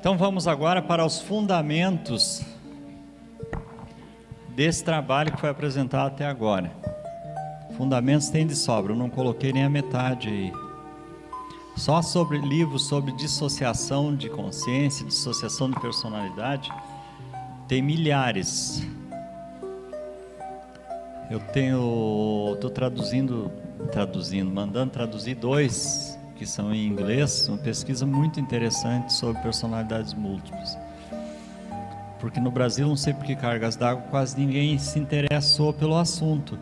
Então vamos agora para os fundamentos desse trabalho que foi apresentado até agora. Fundamentos tem de sobra, eu não coloquei nem a metade aí. Só sobre livros sobre dissociação de consciência, dissociação de personalidade, tem milhares. Estou mandando traduzir 2 que são em inglês, uma pesquisa muito interessante sobre personalidades múltiplas. Porque no Brasil, não sei por que cargas d'água, quase ninguém se interessou pelo assunto.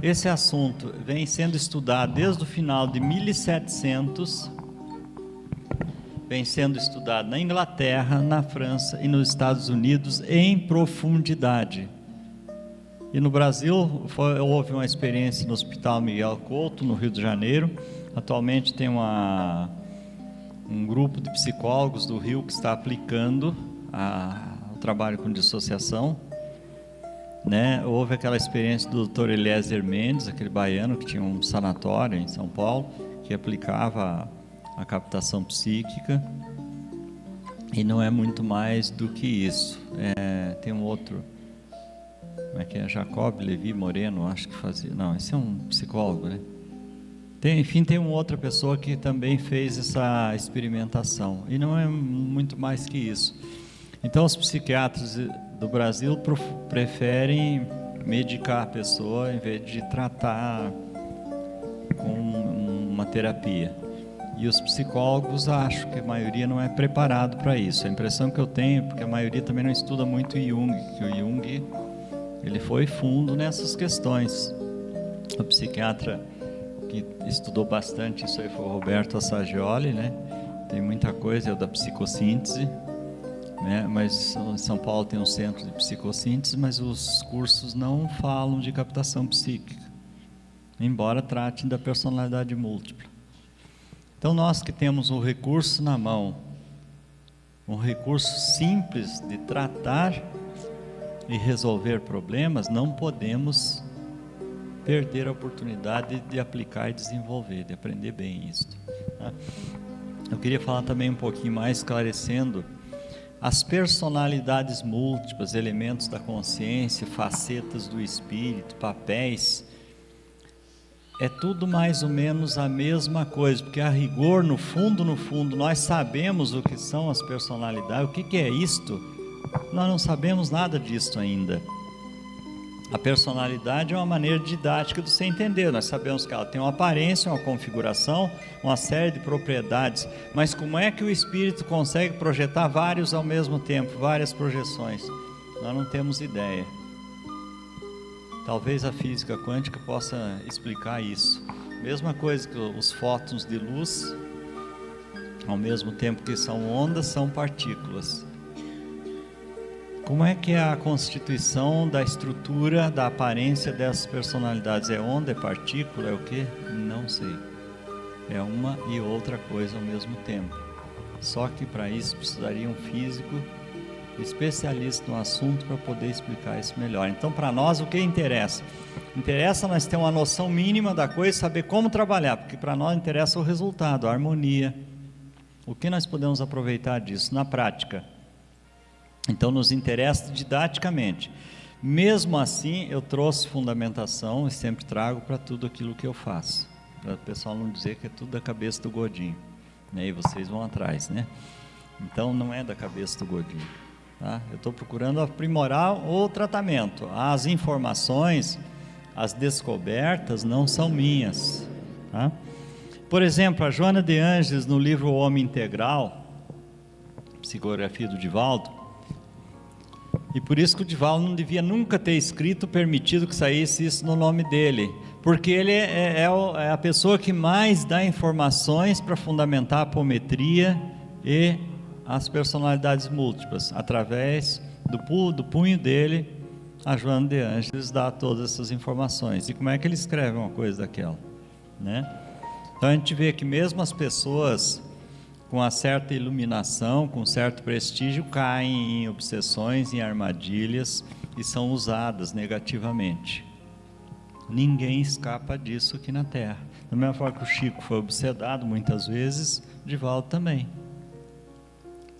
Esse assunto vem sendo estudado desde o final de 1700, vem sendo estudado na Inglaterra, na França e nos Estados Unidos em profundidade. E no Brasil, houve uma experiência no Hospital Miguel Couto, no Rio de Janeiro. Atualmente tem um grupo de psicólogos do Rio que está aplicando o trabalho com dissociação, né? Houve aquela experiência do Dr. Eliezer Mendes, aquele baiano que tinha um sanatório em São Paulo, que aplicava a captação psíquica, e não é muito mais do que isso. Tem um outro, como é que é? Jacob Levi Moreno, acho que fazia, não, esse é um psicólogo, né? Tem uma outra pessoa que também fez essa experimentação, e não é muito mais que isso. Então os psiquiatras do Brasil preferem medicar a pessoa em vez de tratar com uma terapia. E os psicólogos, acho que a maioria não é preparado para isso. A impressão que eu tenho, porque a maioria também não estuda muito Jung, que o Jung, ele foi fundo nessas questões. O psiquiatra que estudou bastante isso aí foi o Roberto Assagioli, né? Tem muita coisa, é o da psicossíntese, né? Mas em São Paulo tem um centro de psicossíntese, mas os cursos não falam de captação psíquica, embora tratem da personalidade múltipla. Então nós que temos um recurso na mão, um recurso simples de tratar e resolver problemas, não podemos perder a oportunidade de aplicar e desenvolver, de aprender bem isso. Eu queria falar também um pouquinho mais, esclarecendo as personalidades múltiplas, elementos da consciência, facetas do espírito, papéis. É tudo mais ou menos a mesma coisa, porque a rigor, no fundo, nós sabemos o que são as personalidades. O que é isto? Nós não sabemos nada disto ainda. A personalidade é uma maneira didática de você entender. Nós sabemos que ela tem uma aparência, uma configuração, uma série de propriedades, mas como é que o espírito consegue projetar vários ao mesmo tempo, várias projeções? Nós não temos ideia. Talvez a física quântica possa explicar isso. Mesma coisa que os fótons de luz, ao mesmo tempo que são ondas, são partículas. Como é que é a constituição da estrutura, da aparência dessas personalidades? É onda, é partícula, é o quê? Não sei. É uma e outra coisa ao mesmo tempo. Só que para isso precisaria um físico especialista no assunto para poder explicar isso melhor. Então, para nós, o que interessa? Interessa nós ter uma noção mínima da coisa, saber como trabalhar, porque para nós interessa o resultado, a harmonia. O que nós podemos aproveitar disso na prática? Então nos interessa didaticamente. Mesmo assim, eu trouxe fundamentação e sempre trago para tudo aquilo que eu faço, para o pessoal não dizer que é tudo da cabeça do Godinho, né? E vocês vão atrás, né? Então não é da cabeça do Godinho, tá? Eu estou procurando aprimorar o tratamento. As informações, as descobertas não são minhas, tá? Por exemplo, a Joana de Ângeles, no livro O Homem Integral, psicografia do Divaldo. E por isso que o Divaldo não devia nunca ter escrito, permitido que saísse isso no nome dele, porque ele é a pessoa que mais dá informações para fundamentar a apometria e as personalidades múltiplas. Através do punho dele, a Joana de Ângeles dá todas essas informações. E como é que ele escreve uma coisa daquela, né? Então a gente vê que mesmo as pessoas com uma certa iluminação, com certo prestígio, caem em obsessões, em armadilhas e são usadas negativamente. Ninguém escapa disso aqui na Terra. Da mesma forma que o Chico foi obsedado muitas vezes, Divaldo também.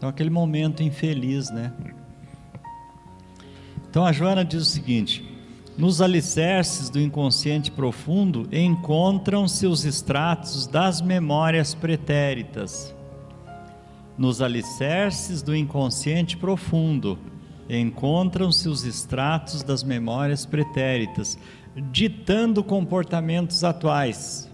Então, aquele momento infeliz, né? Então, a Joana diz o seguinte: nos alicerces do inconsciente profundo encontram-se os extratos das memórias pretéritas. Nos alicerces do inconsciente profundo encontram-se os extratos das memórias pretéritas, ditando comportamentos atuais,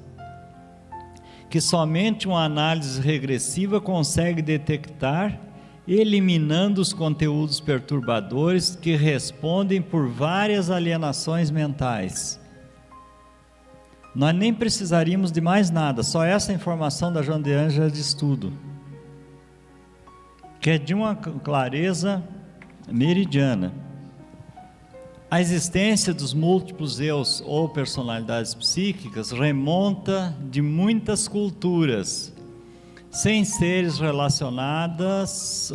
que somente uma análise regressiva consegue detectar, eliminando os conteúdos perturbadores que respondem por várias alienações mentais. Nós nem precisaríamos de mais nada, só essa informação da Joana de Ângela diz tudo, que é de uma clareza meridiana. A existência dos múltiplos eus ou personalidades psíquicas remonta de muitas culturas, sem seres relacionados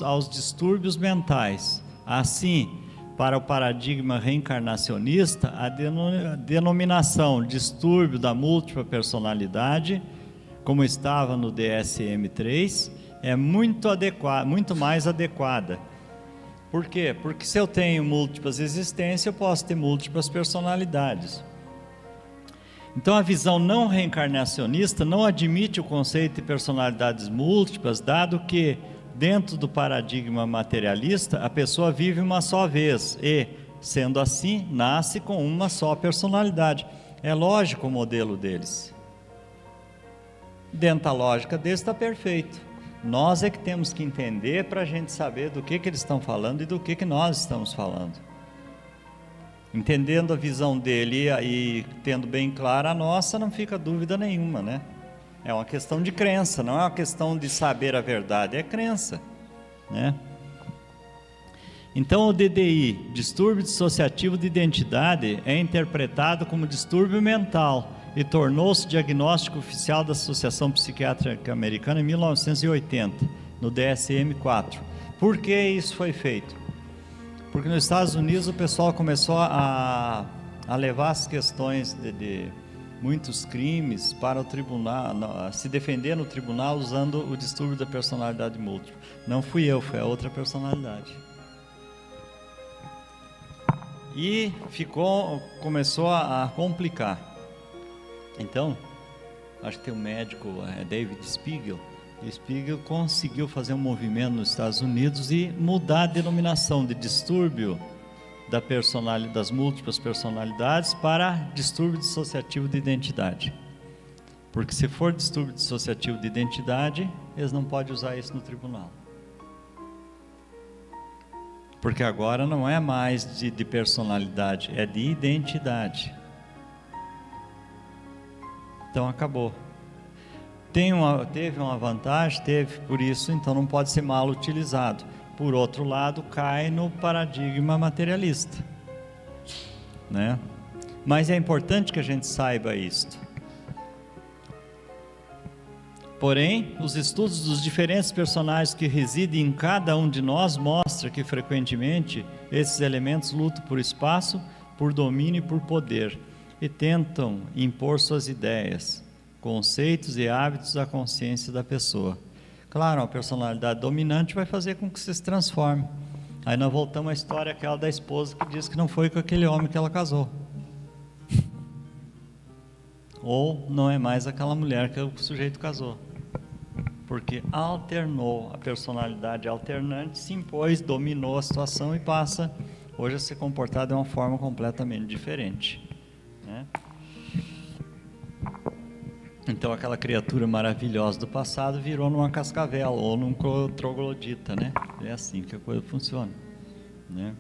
aos distúrbios mentais. Assim, para o paradigma reencarnacionista, a denominação distúrbio da múltipla personalidade, como estava no DSM-3, é muito mais adequada. Por quê? Porque se eu tenho múltiplas existências, eu posso ter múltiplas personalidades. Então, a visão não reencarnacionista não admite o conceito de personalidades múltiplas, dado que, dentro do paradigma materialista, a pessoa vive uma só vez e, sendo assim, nasce com uma só personalidade. É lógico o modelo deles. Dentro da lógica deles está perfeito. Nós é que temos que entender para a gente saber do que eles estão falando e do que nós estamos falando. Entendendo a visão dele e tendo bem clara a nossa, não fica dúvida nenhuma, né? É uma questão de crença, não é uma questão de saber a verdade, é crença, né? Então, o DDI, distúrbio dissociativo de identidade, é interpretado como distúrbio mental e tornou-se diagnóstico oficial da Associação Psiquiátrica Americana em 1980, no DSM-4. Por que isso foi feito? Porque nos Estados Unidos o pessoal começou a levar as questões de muitos crimes para o tribunal, se defender no tribunal usando o distúrbio da personalidade múltipla. Não fui eu, foi a outra personalidade. E começou a complicar. Então, acho que tem um médico, David Spiegel. Spiegel conseguiu fazer um movimento nos Estados Unidos e mudar a denominação de distúrbio das múltiplas personalidades para distúrbio dissociativo de identidade. Porque se for distúrbio dissociativo de identidade, eles não podem usar isso no tribunal. Porque agora não é mais de personalidade, é de identidade. Então acabou. Teve uma vantagem, por isso, então não pode ser mal utilizado. Por outro lado, cai no paradigma materialista, né? Mas é importante que a gente saiba isto. Porém, os estudos dos diferentes personagens que residem em cada um de nós mostram que frequentemente esses elementos lutam por espaço, por domínio e por poder, e tentam impor suas ideias, conceitos e hábitos à consciência da pessoa. Claro, a personalidade dominante vai fazer com que você se transforme. Aí nós voltamos à história aquela da esposa que diz que não foi com aquele homem que ela casou. Ou não é mais aquela mulher que o sujeito casou. Porque alternou, a personalidade alternante se impôs, dominou a situação e passa hoje a se comportar de uma forma completamente diferente, né? Então aquela criatura maravilhosa do passado virou numa cascavel ou num troglodita, né? É assim que a coisa funciona, né?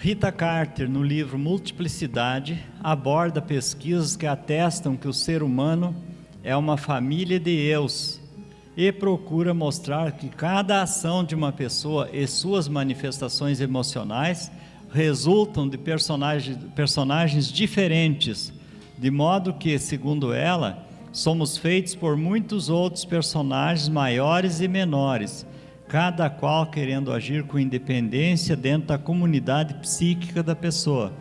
Rita Carter, no livro Multiplicidade, aborda pesquisas que atestam que o ser humano é uma família de eus e procura mostrar que cada ação de uma pessoa e suas manifestações emocionais resultam de personagens diferentes, de modo que, segundo ela, somos feitos por muitos outros personagens maiores e menores, cada qual querendo agir com independência dentro da comunidade psíquica da pessoa.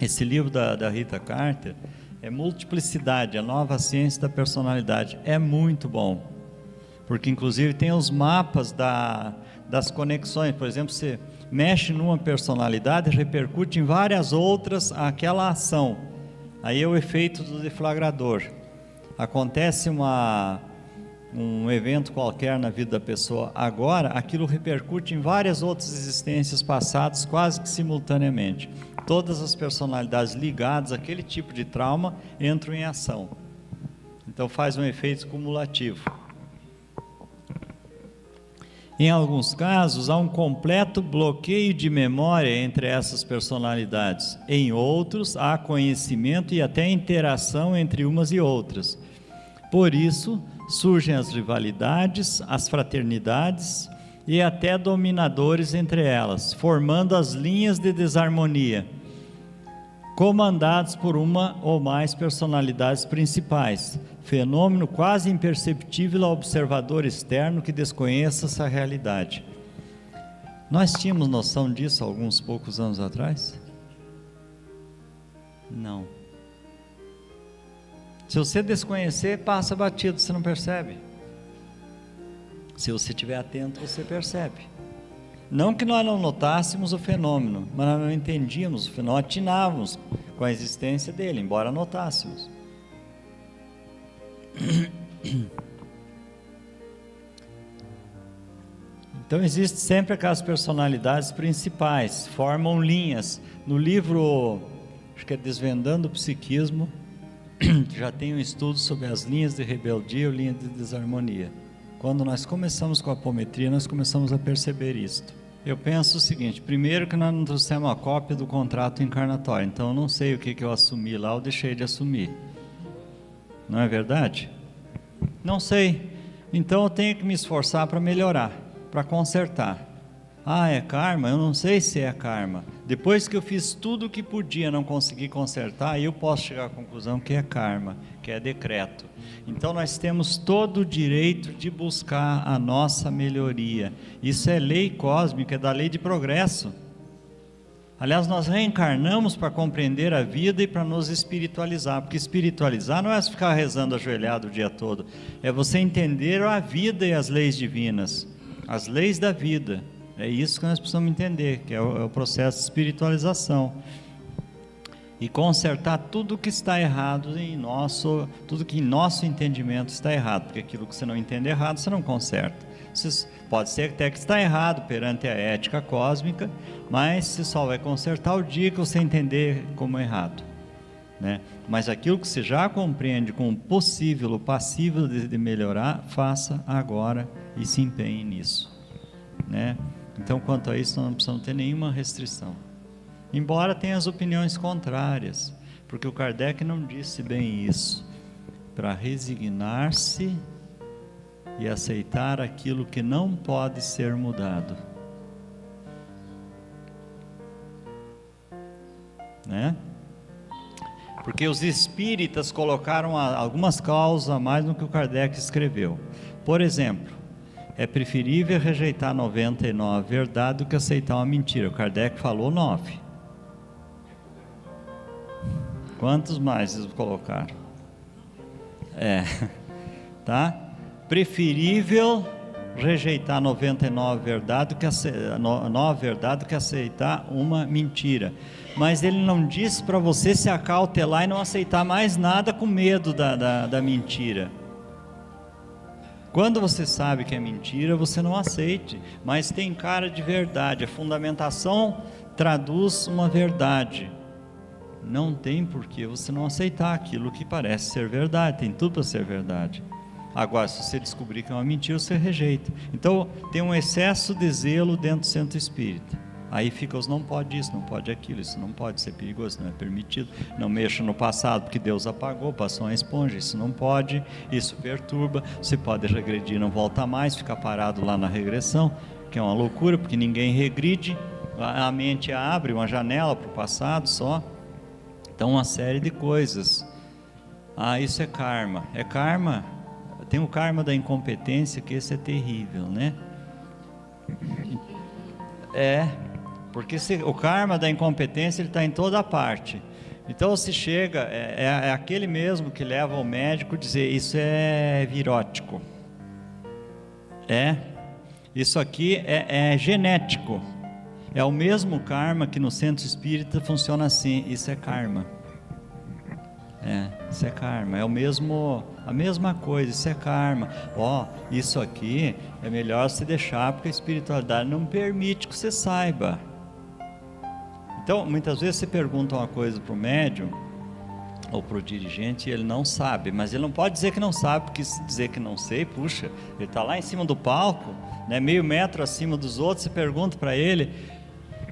Esse livro da Rita Carter É multiplicidade, a nova ciência da personalidade. É muito bom, porque inclusive tem os mapas das conexões. Por exemplo, você mexe numa personalidade, repercute em várias outras aquela ação. Aí é o efeito do deflagrador. Acontece um evento qualquer na vida da pessoa agora, aquilo repercute em várias outras existências passadas quase que simultaneamente. Todas as personalidades ligadas àquele tipo de trauma entram em ação. Então faz um efeito cumulativo. Em alguns casos, há um completo bloqueio de memória entre essas personalidades. Em outros, há conhecimento e até interação entre umas e outras. Por isso, surgem as rivalidades, as fraternidades e até dominadores entre elas, formando as linhas de desarmonia, comandados por uma ou mais personalidades principais, fenômeno quase imperceptível ao observador externo que desconheça essa realidade. Nós tínhamos noção disso alguns poucos anos atrás? Não. Se você desconhecer, passa batido, você não percebe. Se você estiver atento, você percebe. Não que nós não notássemos o fenômeno, mas nós não entendíamos o fenômeno, atinávamos com a existência dele, embora notássemos. Então existem sempre aquelas personalidades principais, formam linhas. No livro, acho que é Desvendando o Psiquismo, já tem um estudo sobre as linhas de rebeldia ou linhas de desarmonia. Quando nós começamos com a apometria, nós começamos a perceber isto. Eu penso o seguinte: primeiro que nós não trouxemos uma cópia do contrato encarnatório, então eu não sei o que eu assumi lá ou deixei de assumir. Não é verdade? Não sei. Então eu tenho que me esforçar para melhorar, para consertar. Ah, é karma? Eu não sei se é karma. Depois que eu fiz tudo o que podia, não consegui consertar, aí eu posso chegar à conclusão que é karma, que é decreto. Então nós temos todo o direito de buscar a nossa melhoria. Isso é lei cósmica, é da lei de progresso. Aliás, nós reencarnamos para compreender a vida e para nos espiritualizar, porque espiritualizar não é ficar rezando ajoelhado o dia todo, é você entender a vida e as leis divinas, as leis da vida. É isso que nós precisamos entender, que é o processo de espiritualização. E consertar tudo que está errado tudo que em nosso entendimento está errado, porque aquilo que você não entende errado, você não conserta. Pode ser até que está errado perante a ética cósmica, mas você só vai consertar o dia que você entender como errado, né? Mas aquilo que você já compreende como possível ou passível de melhorar, faça agora e se empenhe nisso, né? Então, quanto a isso, nós não precisamos ter nenhuma restrição. Embora tenha as opiniões contrárias, porque o Kardec não disse bem isso, para resignar-se e aceitar aquilo que não pode ser mudado, né? Porque os espíritas colocaram algumas causas a mais no que o Kardec escreveu. Por exemplo, é preferível rejeitar 99 verdades do que aceitar uma mentira. O Kardec falou 9. Quantos mais eles colocaram? Tá? Preferível rejeitar 99 verdades do que 9 verdades do que aceitar uma mentira. Mas ele não disse para você se acautelar e não aceitar mais nada com medo da mentira. Quando você sabe que é mentira, você não aceite, mas tem cara de verdade. A fundamentação traduz uma verdade. Não tem por que você não aceitar aquilo que parece ser verdade, tem tudo para ser verdade. Agora, se você descobrir que é uma mentira, você rejeita. Então, tem um excesso de zelo dentro do centro espírita. Aí fica os não pode isso, não pode aquilo, isso não pode ser perigoso, não é permitido. Não mexa no passado, porque Deus apagou, passou uma esponja, isso não pode, isso perturba. Você pode regredir, não volta mais, ficar parado lá na regressão, que é uma loucura, porque ninguém regride, a mente abre uma janela para o passado só. Então, uma série de coisas. Ah, isso é karma. É karma. Tem o karma da incompetência, que esse é terrível, né? Porque o karma da incompetência, ele está em toda parte. Então se chega, é aquele mesmo que leva o médico a dizer, isso é virótico. Isso aqui é genético. É o mesmo karma que no centro espírita funciona assim, isso é karma. Isso é karma, a mesma coisa, isso é karma. Isso aqui é melhor você deixar, porque a espiritualidade não permite que você saiba. Então, muitas vezes você pergunta uma coisa para o médium, ou para o dirigente, e ele não sabe, mas ele não pode dizer que não sabe, porque se dizer que não sei, puxa, ele está lá em cima do palco, né, meio metro acima dos outros, você pergunta para ele,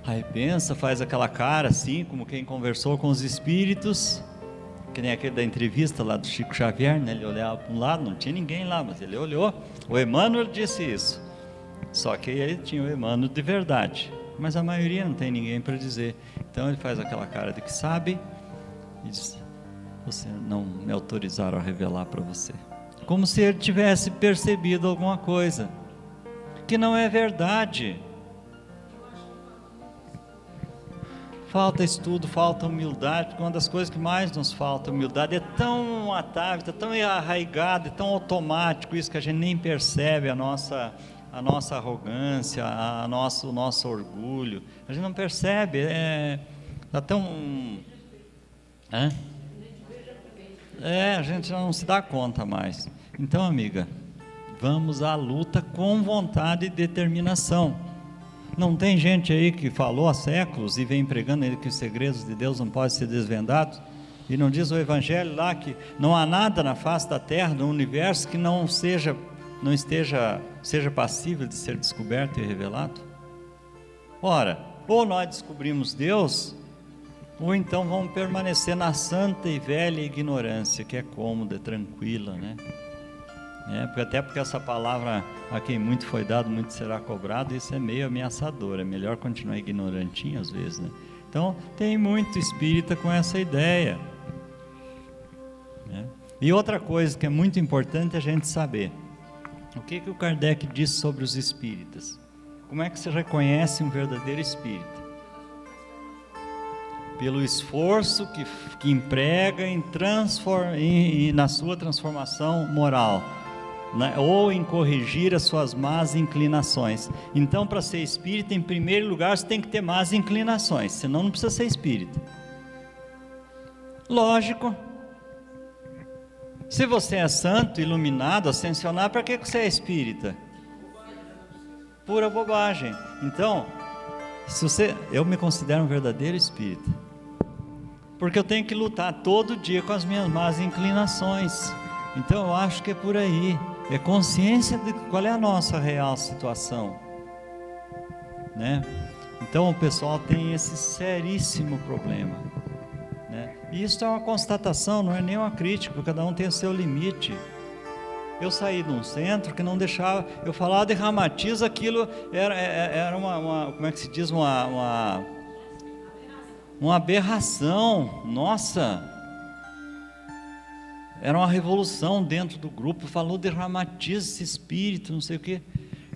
aí pensa, faz aquela cara assim, como quem conversou com os espíritos, que nem aquele da entrevista lá do Chico Xavier, né? Ele olhava para um lado, não tinha ninguém lá, mas ele olhou. O Emmanuel disse isso, só que ele tinha o Emmanuel de verdade, mas a maioria não tem ninguém para dizer. Então ele faz aquela cara de que sabe e diz, você não me autorizaram a revelar para você, como se ele tivesse percebido alguma coisa que não é verdade. Falta estudo, falta humildade, porque uma das coisas que mais nos falta, humildade, é tão atávico, é tão arraigado, é tão automático isso que a gente nem percebe a nossa arrogância, o nosso orgulho, a gente não percebe, está tão... a gente não se dá conta mais. Então, amiga, vamos à luta com vontade e determinação. Não tem gente aí que falou há séculos e vem pregando que os segredos de Deus não podem ser desvendados? E não diz o Evangelho lá que não há nada na face da terra, no universo, que seja passível de ser descoberto e revelado? Ora, ou nós descobrimos Deus, ou então vamos permanecer na santa e velha ignorância, que é cômoda, é tranquila, né? Até porque essa palavra, a quem muito foi dado, muito será cobrado, isso é meio ameaçador, é melhor continuar ignorantinho às vezes, né? Então tem muito espírita com essa ideia, né? E outra coisa que é muito importante a gente saber, o que o Kardec disse sobre os espíritas? Como é que se reconhece um verdadeiro espírita? Pelo esforço que emprega na sua transformação moral, né? Ou em corrigir as suas más inclinações. Então, para ser espírita, em primeiro lugar, você tem que ter más inclinações, senão não precisa ser espírita. Lógico. Se você é santo, iluminado, ascensionado, para que você é espírita? Pura bobagem. Então, eu me considero um verdadeiro espírita, porque eu tenho que lutar todo dia com as minhas más inclinações. Então eu acho que é por aí, é consciência de qual é a nossa real situação, né? Então o pessoal tem esse seríssimo problema, né? E isso é uma constatação, não é nem uma crítica, cada um tem o seu limite. Eu saí de um centro que não deixava, eu falava de ramatiz, aquilo era uma como é que se diz, uma aberração, nossa, era uma revolução dentro do grupo, falou de ramatiz, esse espírito, não sei o que,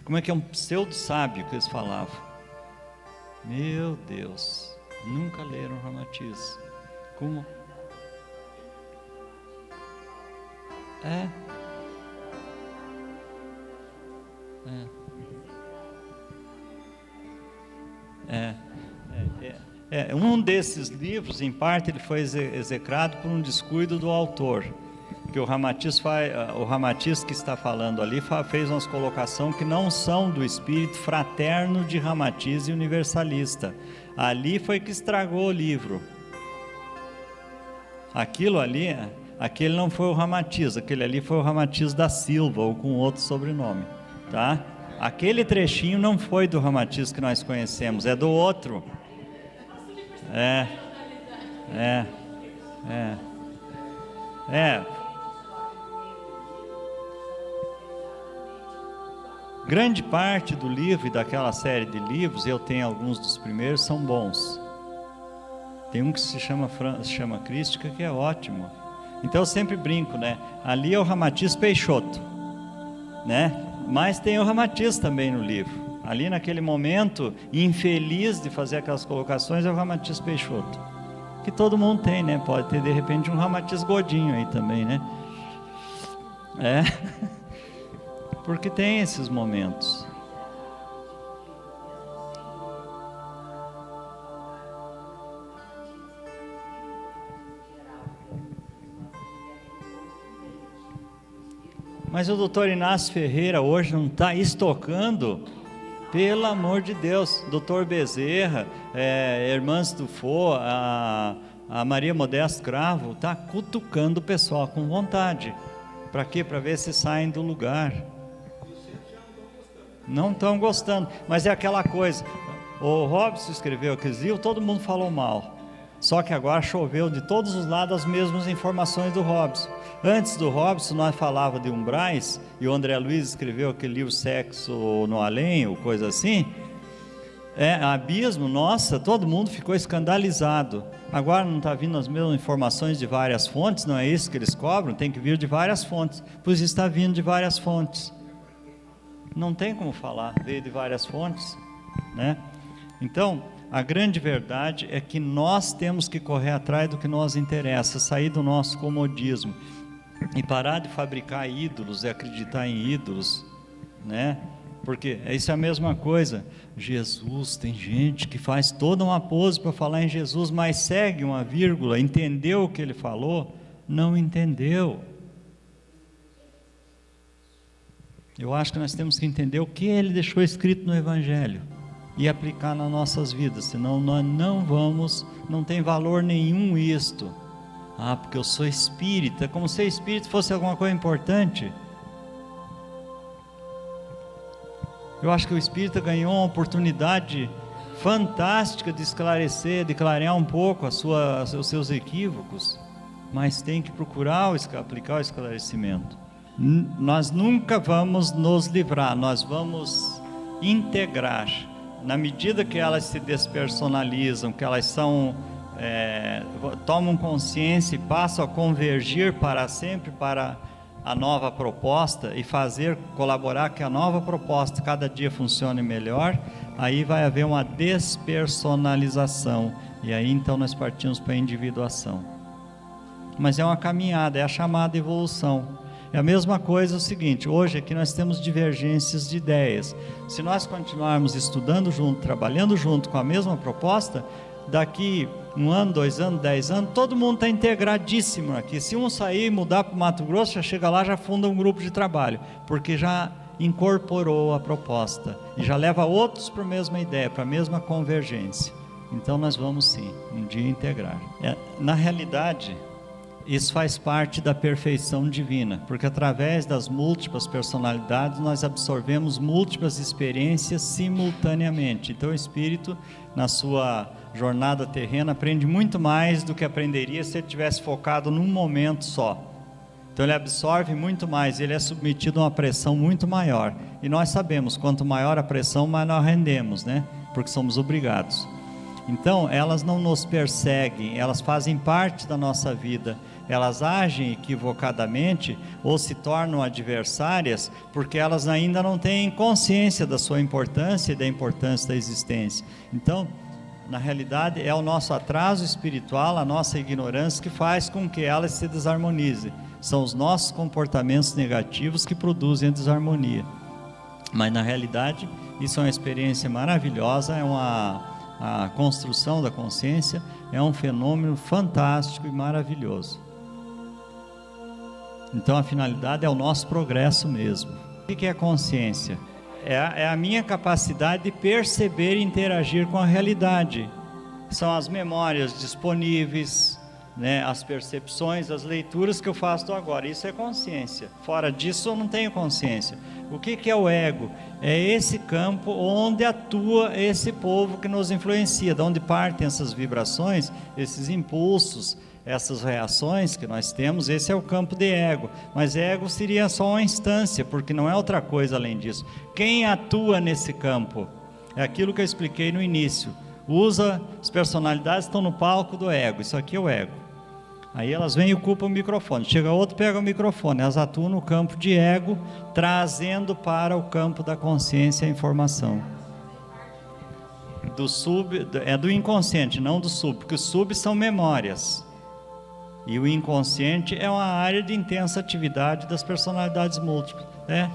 como é que é um pseudo-sábio que eles falavam, meu Deus, nunca leram ramatiz, como? Um desses livros, em parte, ele foi execrado por um descuido do autor, que o Ramatiz que está falando ali fez umas colocações que não são do espírito fraterno de Ramatiz e universalista. Ali foi que estragou o livro. Aquele não foi o Ramatiz, aquele ali foi o Ramatiz da Silva, ou com outro sobrenome, tá? Aquele trechinho não foi do Ramatiz que nós conhecemos, é do outro. Grande parte do livro e daquela série de livros, eu tenho alguns dos primeiros, são bons. Tem um que se chama Crística, que é ótimo. Então eu sempre brinco, né? Ali é o Ramatiz Peixoto, né? Mas tem o Ramatiz também no livro. Ali naquele momento infeliz de fazer aquelas colocações é o Ramatiz Peixoto, que todo mundo tem, né? Pode ter de repente um Ramatiz Godinho aí também, né? Porque tem esses momentos. Mas o doutor Inácio Ferreira hoje não está estocando, pelo amor de Deus. Doutor Bezerra, Irmãs Dufo, a Maria Modesto Cravo, está cutucando o pessoal com vontade. Para quê? Para ver se saem do lugar. Não estão gostando, mas é aquela coisa. O Robson escreveu aqueles livros, todo mundo falou mal. Só que agora choveu de todos os lados as mesmas informações do Robson. Antes do Robson, nós falávamos de umbrais, e o André Luiz escreveu aquele livro Sexo no Além, ou coisa assim. Abismo, nossa, todo mundo ficou escandalizado. Agora não está vindo as mesmas informações de várias fontes, não é isso que eles cobram? Tem que vir de várias fontes, pois está vindo de várias fontes. Não tem como falar, veio de várias fontes, né? Então, a grande verdade é que nós temos que correr atrás do que nos interessa, sair do nosso comodismo e parar de fabricar ídolos e acreditar em ídolos, né? Porque isso é a mesma coisa. Jesus, tem gente que faz toda uma pose para falar em Jesus, mas segue uma vírgula, entendeu o que ele falou? Não entendeu. Eu acho que nós temos que entender o que ele deixou escrito no Evangelho e aplicar nas nossas vidas, senão nós não tem valor nenhum isto. Porque eu sou espírita, como se espírito fosse alguma coisa importante. Eu acho que o espírita ganhou uma oportunidade fantástica de esclarecer, de clarear um pouco os seus equívocos, mas tem que procurar aplicar o esclarecimento. Nós nunca vamos nos livrar, nós vamos integrar. Na medida que elas se despersonalizam, que elas tomam consciência e passam a convergir para sempre para a nova proposta e colaborar que a nova proposta cada dia funcione melhor, aí vai haver uma despersonalização, e aí então nós partimos para a individuação. Mas é uma caminhada, é a chamada evolução. É a mesma coisa o seguinte, hoje aqui nós temos divergências de ideias. Se nós continuarmos estudando junto, trabalhando junto com a mesma proposta, daqui 1 ano, 2 anos, 10 anos, todo mundo está integradíssimo aqui. Se um sair e mudar para o Mato Grosso, já chega lá, já funda um grupo de trabalho, porque já incorporou a proposta e já leva outros para a mesma ideia, para a mesma convergência. Então nós vamos sim, um dia integrar. Na realidade, isso faz parte da perfeição divina, porque através das múltiplas personalidades nós absorvemos múltiplas experiências simultaneamente. Então o espírito, na sua jornada terrena, aprende muito mais do que aprenderia se ele tivesse focado num momento só. Então ele absorve muito mais, ele é submetido a uma pressão muito maior. E nós sabemos, quanto maior a pressão, mais nós rendemos, né? Porque somos obrigados. Então elas não nos perseguem, elas fazem parte da nossa vida. Elas agem equivocadamente ou se tornam adversárias porque elas ainda não têm consciência da sua importância e da importância da existência. Então, na realidade, é o nosso atraso espiritual, a nossa ignorância que faz com que elas se desarmonizem. São os nossos comportamentos negativos que produzem a desarmonia. Mas na realidade, isso é uma experiência maravilhosa, a construção da consciência é um fenômeno fantástico e maravilhoso. Então a finalidade é o nosso progresso mesmo. O que é a consciência? É a minha capacidade de perceber e interagir com a realidade. São as memórias disponíveis, né, as percepções, as leituras que eu faço do agora. Isso é consciência. Fora disso eu não tenho consciência. O que é o ego? É esse campo onde atua esse povo que nos influencia, de onde partem essas vibrações, esses impulsos, essas reações que nós temos. Esse é o campo de ego, mas ego seria só uma instância, porque não é outra coisa além disso. Quem atua nesse campo? É aquilo que eu expliquei no início. As personalidades estão no palco do ego, isso aqui é o ego. Aí elas vêm e ocupam o microfone, chega outro, pega o microfone, elas atuam no campo de ego, trazendo para o campo da consciência a informação. do sub, é do inconsciente, não do sub, porque os sub são memórias. E o inconsciente é uma área de intensa atividade das personalidades múltiplas, né?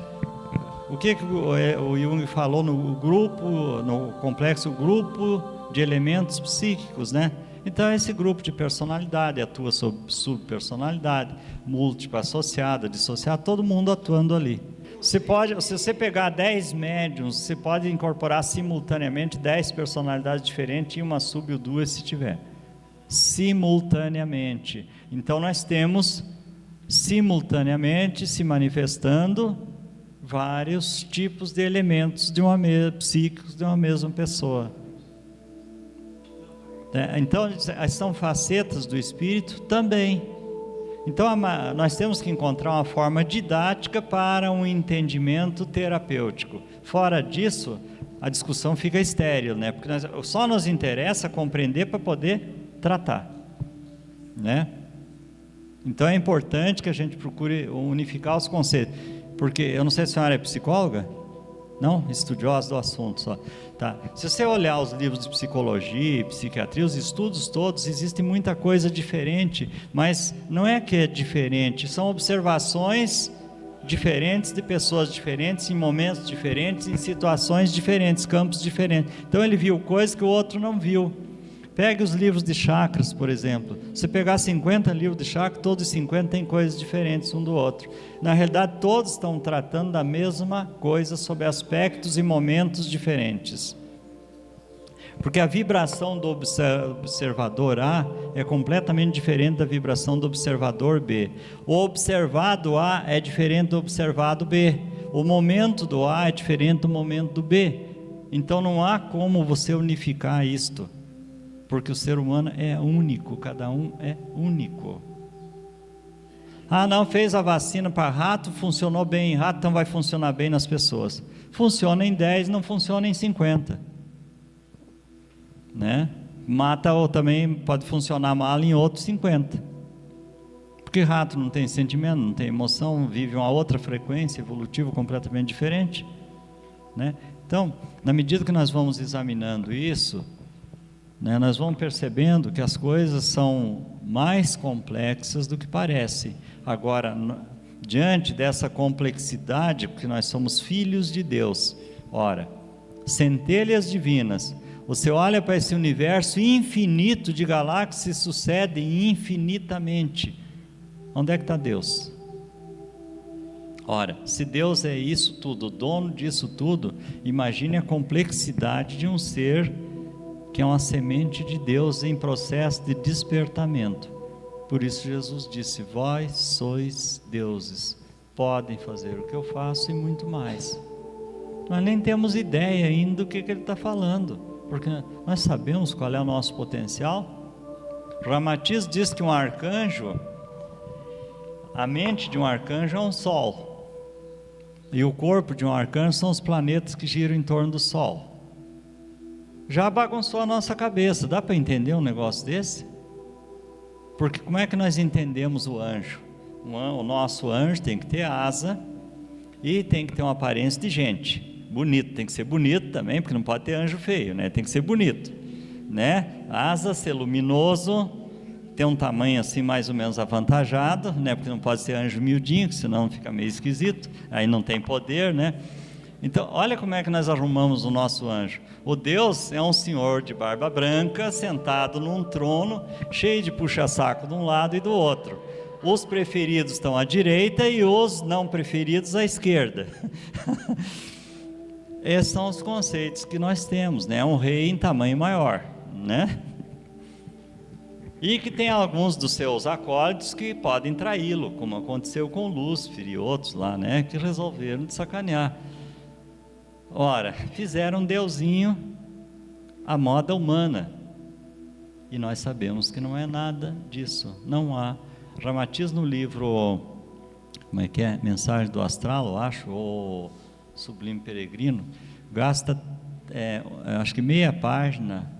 O que o Jung falou no grupo, no complexo grupo de elementos psíquicos, né? Então esse grupo de personalidade atua sobre subpersonalidade, múltipla, associada, dissociada, todo mundo atuando ali. Se você pegar 10 médiums, você pode incorporar simultaneamente 10 personalidades diferentes e uma sub ou duas se tiver. Simultaneamente. Então nós temos simultaneamente se manifestando vários tipos de elementos psíquicos de uma mesma pessoa. Então são facetas do espírito também. Então nós temos que encontrar uma forma didática para um entendimento terapêutico. Fora disso, a discussão fica estéril, né? Porque só nos interessa compreender para poder tratar, né? Então é importante que a gente procure unificar os conceitos, porque eu não sei se a senhora é psicóloga, não? Estudiosa do assunto só, tá? Se você olhar os livros de psicologia e psiquiatria, os estudos todos, existe muita coisa diferente, mas não é que é diferente, são observações diferentes de pessoas diferentes, em momentos diferentes, em situações diferentes, campos diferentes. Então ele viu coisas que o outro não viu. Pegue os livros de chakras, por exemplo. Se pegar 50 livros de chakras, todos os 50 têm coisas diferentes um do outro. Na realidade, todos estão tratando da mesma coisa, sob aspectos e momentos diferentes. Porque a vibração do observador A é completamente diferente da vibração do observador B. O observado A é diferente do observado B. O momento do A é diferente do momento do B. Então não há como você unificar isto. Porque o ser humano é único, cada um é único. Ah, não, fez a vacina para rato, funcionou bem em rato, então vai funcionar bem nas pessoas. Funciona em 10, não funciona em 50. Né? Mata ou também pode funcionar mal em outros 50. Porque rato não tem sentimento, não tem emoção, vive uma outra frequência evolutiva completamente diferente. Né? Então, na medida que nós vamos examinando isso, né, nós vamos percebendo que as coisas são mais complexas do que parecem. Agora, diante dessa complexidade, porque nós somos filhos de Deus, ora, centelhas divinas, você olha para esse universo infinito de galáxias que se sucedem infinitamente, onde é que está Deus? Ora, se Deus é isso tudo, o dono disso tudo, imagine a complexidade de um ser que é uma semente de Deus em processo de despertamento. Por isso Jesus disse: vós sois deuses, podem fazer o que eu faço e muito mais. Nós nem temos ideia ainda do que ele está falando, porque nós sabemos qual é o nosso potencial. Ramatiz diz que um arcanjo, a mente de um arcanjo é um sol, e o corpo de um arcanjo são os planetas que giram em torno do sol. Já bagunçou a nossa cabeça. Dá para entender um negócio desse? Porque como é que nós entendemos o anjo? O nosso anjo tem que ter asa e tem que ter uma aparência de gente. Bonito, tem que ser bonito também, porque não pode ter anjo feio, né? Tem que ser bonito, né? Asa, ser luminoso, ter um tamanho assim mais ou menos avantajado, né? Porque não pode ser anjo miudinho, senão fica meio esquisito, aí não tem poder, né? Então, olha como é que nós arrumamos o nosso anjo. O Deus é um senhor de barba branca, sentado num trono, cheio de puxa-saco de um lado e do outro. Os preferidos estão à direita e os não preferidos à esquerda. Esses são os conceitos que nós temos, né? Um rei em tamanho maior, né? E que tem alguns dos seus acólitos que podem traí-lo, como aconteceu com Lúcifer e outros lá, né? Que resolveram de sacanear. Ora, fizeram um deusinho à moda humana, e nós sabemos que não é nada disso, não há. Ramatiz no livro, como é que é? Mensagem do Astral, eu acho, ou Sublime Peregrino, gasta, acho que meia página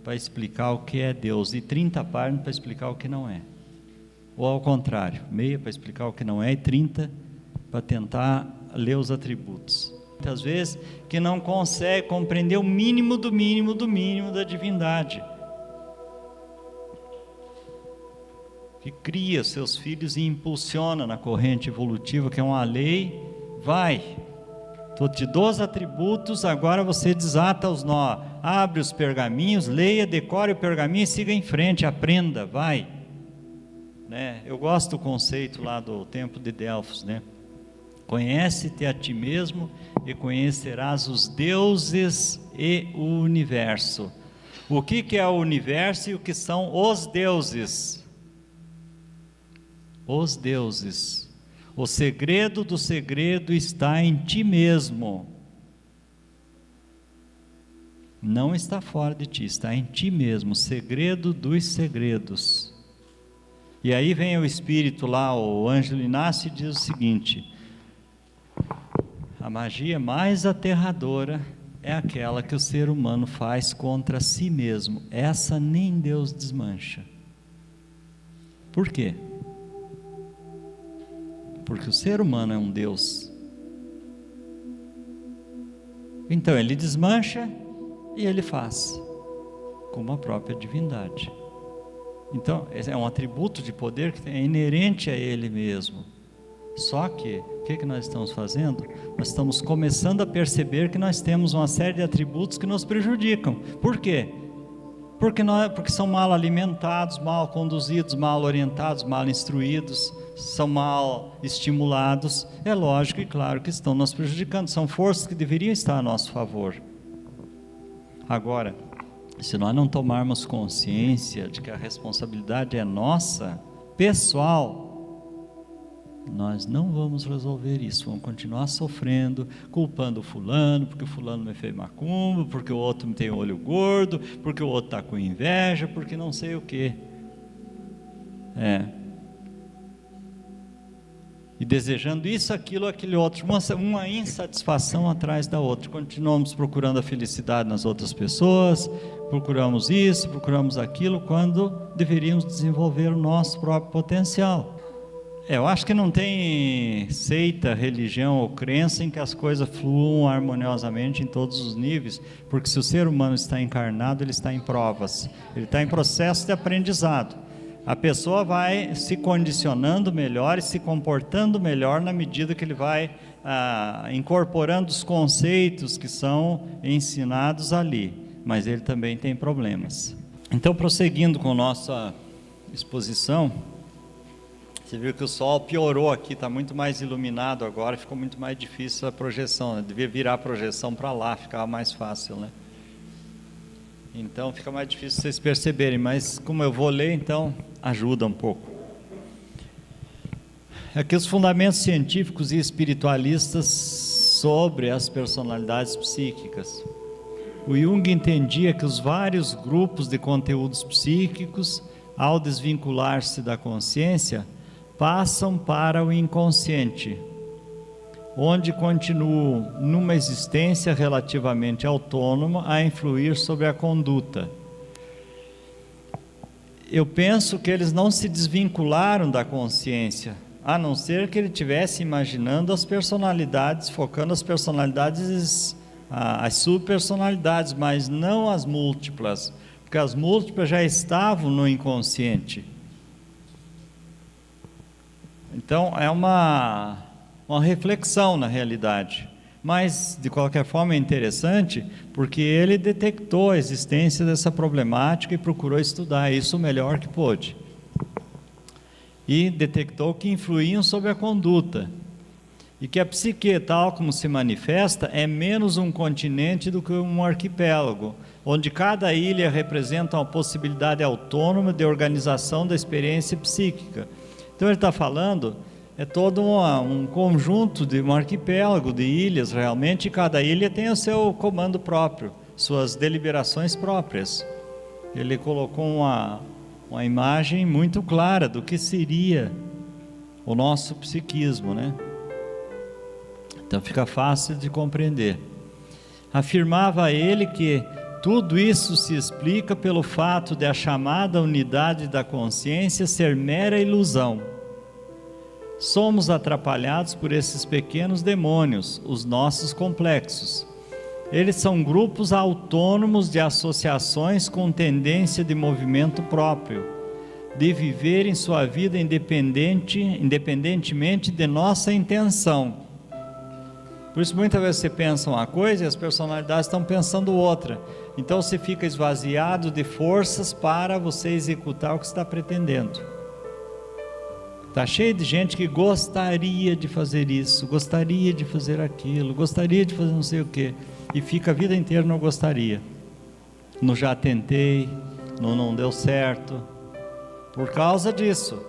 para explicar o que é Deus, e 30 páginas para explicar o que não é, ou ao contrário, meia para explicar o que não é, e 30 para tentar ler os atributos. muitas vezes, que não consegue compreender o mínimo do mínimo do mínimo da divindade, que cria seus filhos e impulsiona na corrente evolutiva, que é uma lei. Vai, eu te dou os atributos, agora você desata os nó, abre os pergaminhos, leia, decore o pergaminho e siga em frente, aprenda, vai, né? Eu gosto do conceito lá do Templo de Delfos, né? Conhece-te a ti mesmo e conhecerás os deuses e o universo. O que é o universo e o que são os deuses? Os deuses. O segredo do segredo está em ti mesmo. Não está fora de ti, está em ti mesmo, o segredo dos segredos. E aí vem o Espírito lá, o Ângelo Inácio, e diz o seguinte: a magia mais aterradora é aquela que o ser humano faz contra si mesmo. Essa nem Deus desmancha. Por quê? Porque o ser humano é um Deus. Então ele desmancha e ele faz, como a própria divindade. Então é um atributo de poder que é inerente a ele mesmo. Só que, o que nós estamos fazendo? Nós estamos começando a perceber que nós temos uma série de atributos que nos prejudicam. Por quê? Porque são mal alimentados, mal conduzidos, mal orientados, mal instruídos, são mal estimulados. É lógico e claro que estão nos prejudicando, são forças que deveriam estar a nosso favor. Agora, se nós não tomarmos consciência de que a responsabilidade é nossa, pessoal, nós não vamos resolver isso, vamos continuar sofrendo, culpando o fulano, porque o fulano me fez macumba, porque o outro tem olho gordo, porque o outro está com inveja, porque não sei o que. E desejando isso, aquilo, aquele outro, uma insatisfação atrás da outra. Continuamos procurando a felicidade nas outras pessoas, procuramos isso, procuramos aquilo, quando deveríamos desenvolver o nosso próprio potencial. Eu acho que não tem seita, religião ou crença em que as coisas fluam harmoniosamente em todos os níveis, porque se o ser humano está encarnado, ele está em provas, ele está em processo de aprendizado. A pessoa vai se condicionando melhor e se comportando melhor na medida que ele vai incorporando os conceitos que são ensinados ali, mas ele também tem problemas. Então, prosseguindo com nossa exposição, você viu que o sol piorou aqui, está muito mais iluminado agora, ficou muito mais difícil a projeção, né? Devia virar a projeção para lá, ficava mais fácil, né? Então fica mais difícil vocês perceberem, mas como eu vou ler, então ajuda um pouco. Aqui os fundamentos científicos e espiritualistas sobre as personalidades psíquicas. O Jung entendia que os vários grupos de conteúdos psíquicos, ao desvincular-se da consciência, passam para o inconsciente, onde continuam numa existência relativamente autônoma a influir sobre a conduta. Eu penso que eles não se desvincularam da consciência, a não ser que ele estivesse imaginando as personalidades, focando as personalidades, as subpersonalidades, mas não as múltiplas, porque as múltiplas já estavam no inconsciente. Então é uma reflexão na realidade, mas de qualquer forma é interessante, porque ele detectou a existência dessa problemática e procurou estudar isso o melhor que pôde, e detectou que influíam sobre a conduta, e que a psique, tal como se manifesta, é menos um continente do que um arquipélago, onde cada ilha representa uma possibilidade autônoma de organização da experiência psíquica. Então ele está falando, é todo um conjunto de um arquipélago de ilhas realmente, e cada ilha tem o seu comando próprio, suas deliberações próprias. Ele colocou uma imagem muito clara do que seria o nosso psiquismo, né? Então fica fácil de compreender. Afirmava ele que tudo isso se explica pelo fato de a chamada unidade da consciência ser mera ilusão, Somos atrapalhados por esses pequenos demônios, os nossos complexos. Eles são grupos autônomos de associações com tendência de movimento próprio, de viverem sua vida independentemente de nossa intenção. Por isso muitas vezes você pensa uma coisa e as personalidades estão pensando outra. Então você fica esvaziado de forças para você executar o que você está pretendendo. Está cheio de gente que gostaria de fazer isso, gostaria de fazer aquilo, gostaria de fazer não sei o que, e fica a vida inteira não gostaria. No já tentei, no não deu certo. Por causa disso,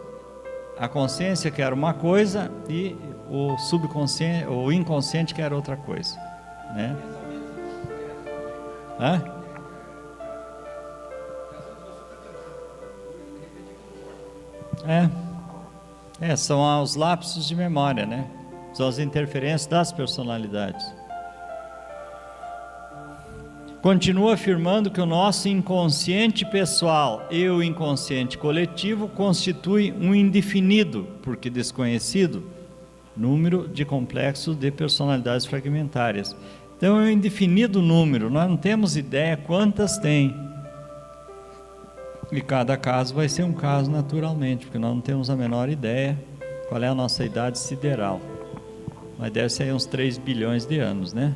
a consciência quer uma coisa e o subconsciente, o inconsciente quer outra coisa, né? Hã? São os lapsos de memória, né? São as interferências das personalidades. Continua afirmando que o nosso inconsciente pessoal e o inconsciente coletivo constituem um indefinido, porque desconhecido, número de complexos de personalidades fragmentárias. Então é um indefinido número, nós não temos ideia quantas tem. E cada caso vai ser um caso naturalmente, porque nós não temos a menor ideia qual é a nossa idade sideral. Mas deve ser aí uns 3 bilhões de anos, né?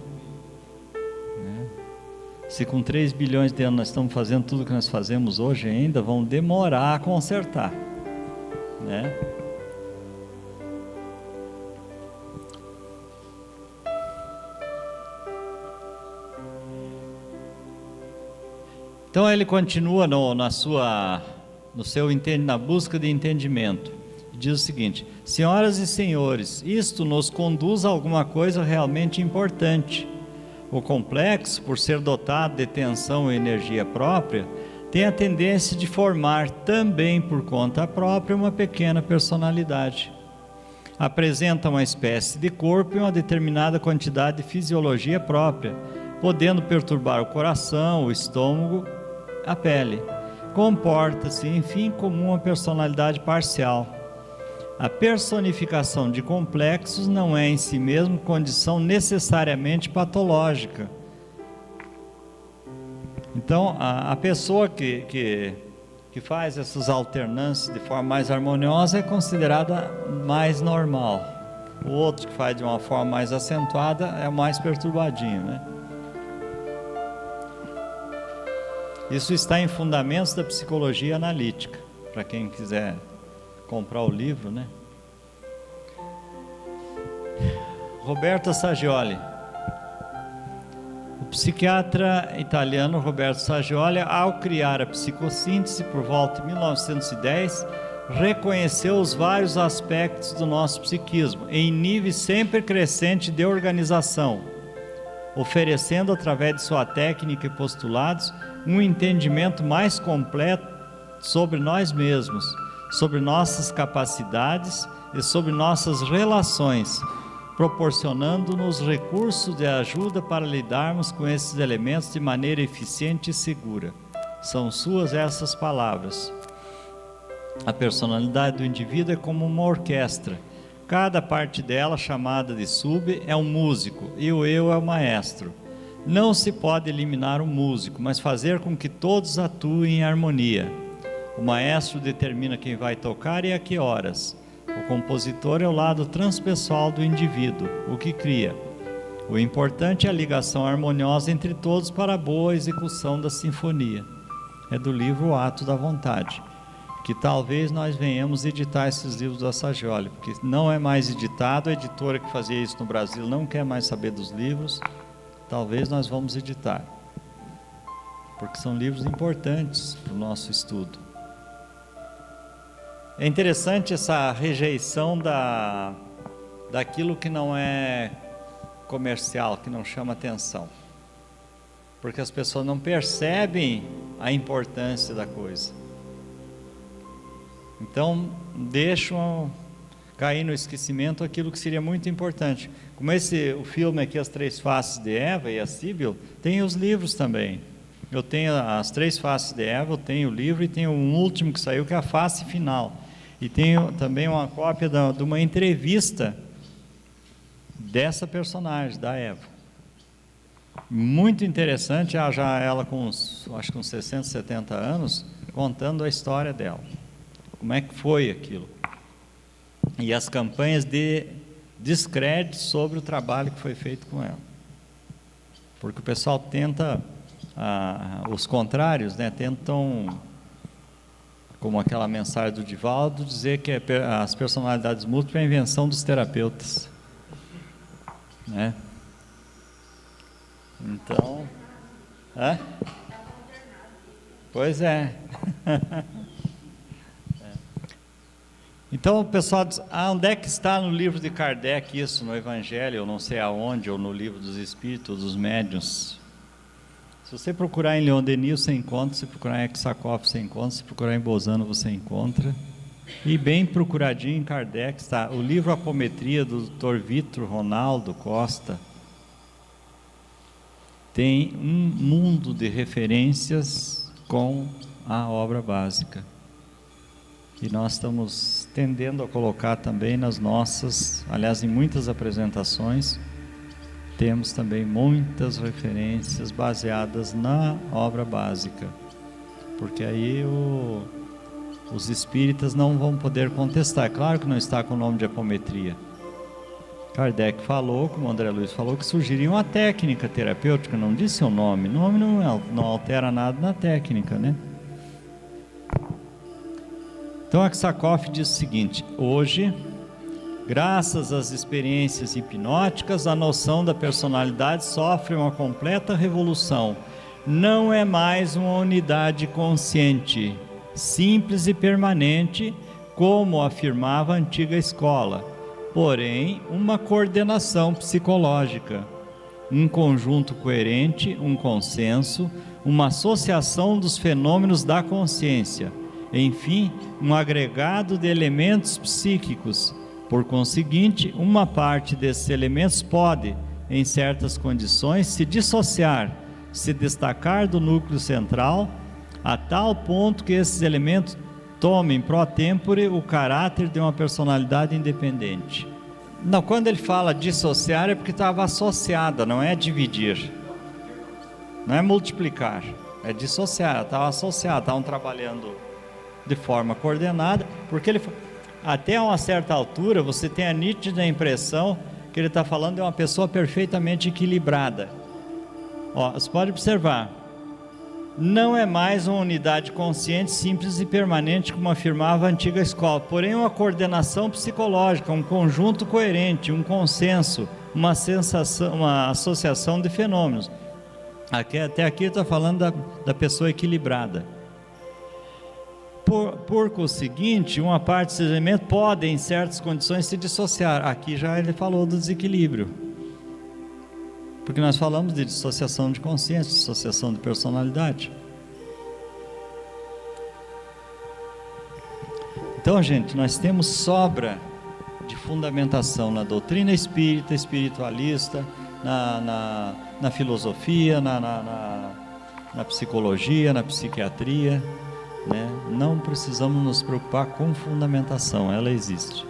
Se com 3 bilhões de anos nós estamos fazendo tudo o que nós fazemos hoje ainda, vão demorar a consertar, né? Então ele continua na busca de entendimento. Diz o seguinte: senhoras e senhores, isto nos conduz a alguma coisa realmente importante. O complexo, por ser dotado de tensão e energia própria, tem a tendência de formar também por conta própria uma pequena personalidade. Apresenta uma espécie de corpo e uma determinada quantidade de fisiologia própria, podendo perturbar o coração, o estômago, a pele. Comporta-se, enfim, como uma personalidade parcial. A personificação de complexos não é em si mesmo condição necessariamente patológica. Então, a pessoa que faz essas alternâncias de forma mais harmoniosa é considerada mais normal. O outro que faz de uma forma mais acentuada é mais perturbadinho, né? Isso está em Fundamentos da Psicologia Analítica, para quem quiser comprar o livro, né? Roberto Saggioli. O psiquiatra italiano Roberto Saggioli, ao criar a psicossíntese por volta de 1910, reconheceu os vários aspectos do nosso psiquismo em nível sempre crescente de organização, oferecendo através de sua técnica e postulados um entendimento mais completo sobre nós mesmos, sobre nossas capacidades e sobre nossas relações, proporcionando-nos recursos de ajuda para lidarmos com esses elementos de maneira eficiente e segura. São suas essas palavras. A personalidade do indivíduo é como uma orquestra. Cada parte dela, chamada de sub, é um músico e o eu é o maestro. Não se pode eliminar o músico, mas fazer com que todos atuem em harmonia. O maestro determina quem vai tocar e a que horas. O compositor é o lado transpessoal do indivíduo, o que cria. O importante é a ligação harmoniosa entre todos para a boa execução da sinfonia. É do livro O Ato da Vontade, que talvez nós venhamos editar esses livros da Saggioli, porque não é mais editado, a editora que fazia isso no Brasil não quer mais saber dos livros, talvez nós vamos editar, porque são livros importantes para o nosso estudo. É interessante essa rejeição daquilo que não é comercial, que não chama atenção, porque as pessoas não percebem a importância da coisa, então deixam cair no esquecimento aquilo que seria muito importante. Como o filme aqui, As Três Faces de Eva e a Síbil, tem os livros também. Eu tenho As Três Faces de Eva, eu tenho o livro e tenho um último que saiu, que é a Face Final. E tenho também uma cópia de uma entrevista dessa personagem, da Eva. Muito interessante, já ela com acho que uns 60, 70 anos, contando a história dela. Como é que foi aquilo. E as campanhas de descrédito sobre o trabalho que foi feito com ela. Porque o pessoal tenta, os contrários, né, tentam, como aquela mensagem do Divaldo, dizer que as personalidades múltiplas é a invenção dos terapeutas, né? Então, pois é. Então o pessoal diz, onde é que está no livro de Kardec isso, no Evangelho, eu não sei aonde, ou no livro dos Espíritos, dos Médiuns. Se você procurar em Leon Denis, você encontra, se procurar em Aksakov, você encontra, se procurar em Bozano, você encontra. E bem procuradinho em Kardec está o livro Apometria, do Dr. Vitor Ronaldo Costa. Tem um mundo de referências com a obra básica. E nós estamos tendendo a colocar também nas nossas, aliás, em muitas apresentações, temos também muitas referências baseadas na obra básica, porque aí os espíritas não vão poder contestar. Claro que não está com o nome de apometria. Kardec falou, como o André Luiz falou, que surgiria uma técnica terapêutica, não disse o nome. O nome não altera nada na técnica, né? Então Aksakov diz o seguinte: hoje, graças às experiências hipnóticas, a noção da personalidade sofre uma completa revolução. Não é mais uma unidade consciente, simples e permanente, como afirmava a antiga escola, porém uma coordenação psicológica, um conjunto coerente, um consenso, uma associação dos fenômenos da consciência, enfim, um agregado de elementos psíquicos. Por conseguinte, uma parte desses elementos pode, em certas condições, se dissociar, se destacar do núcleo central, a tal ponto que esses elementos tomem pro tempore o caráter de uma personalidade independente. Não, quando ele fala dissociar é porque estava associada, não é dividir, não é multiplicar, é dissociar, estava associada, estavam trabalhando de forma coordenada, porque ele, até uma certa altura, você tem a nítida impressão que ele está falando de uma pessoa perfeitamente equilibrada. Ó, você pode observar, não é mais uma unidade consciente, simples e permanente, como afirmava a antiga escola, porém uma coordenação psicológica, um conjunto coerente, um consenso, uma sensação, uma associação de fenômenos. Até aqui está falando da pessoa equilibrada. Por conseguinte, uma parte desses elementos pode, em certas condições, se dissociar. Aqui já ele falou do desequilíbrio, porque nós falamos de dissociação de consciência, dissociação de personalidade. Então, gente, nós temos sobra de fundamentação na doutrina espírita, espiritualista, na filosofia, na psicologia, na psiquiatria, né? Não precisamos nos preocupar com fundamentação, ela existe.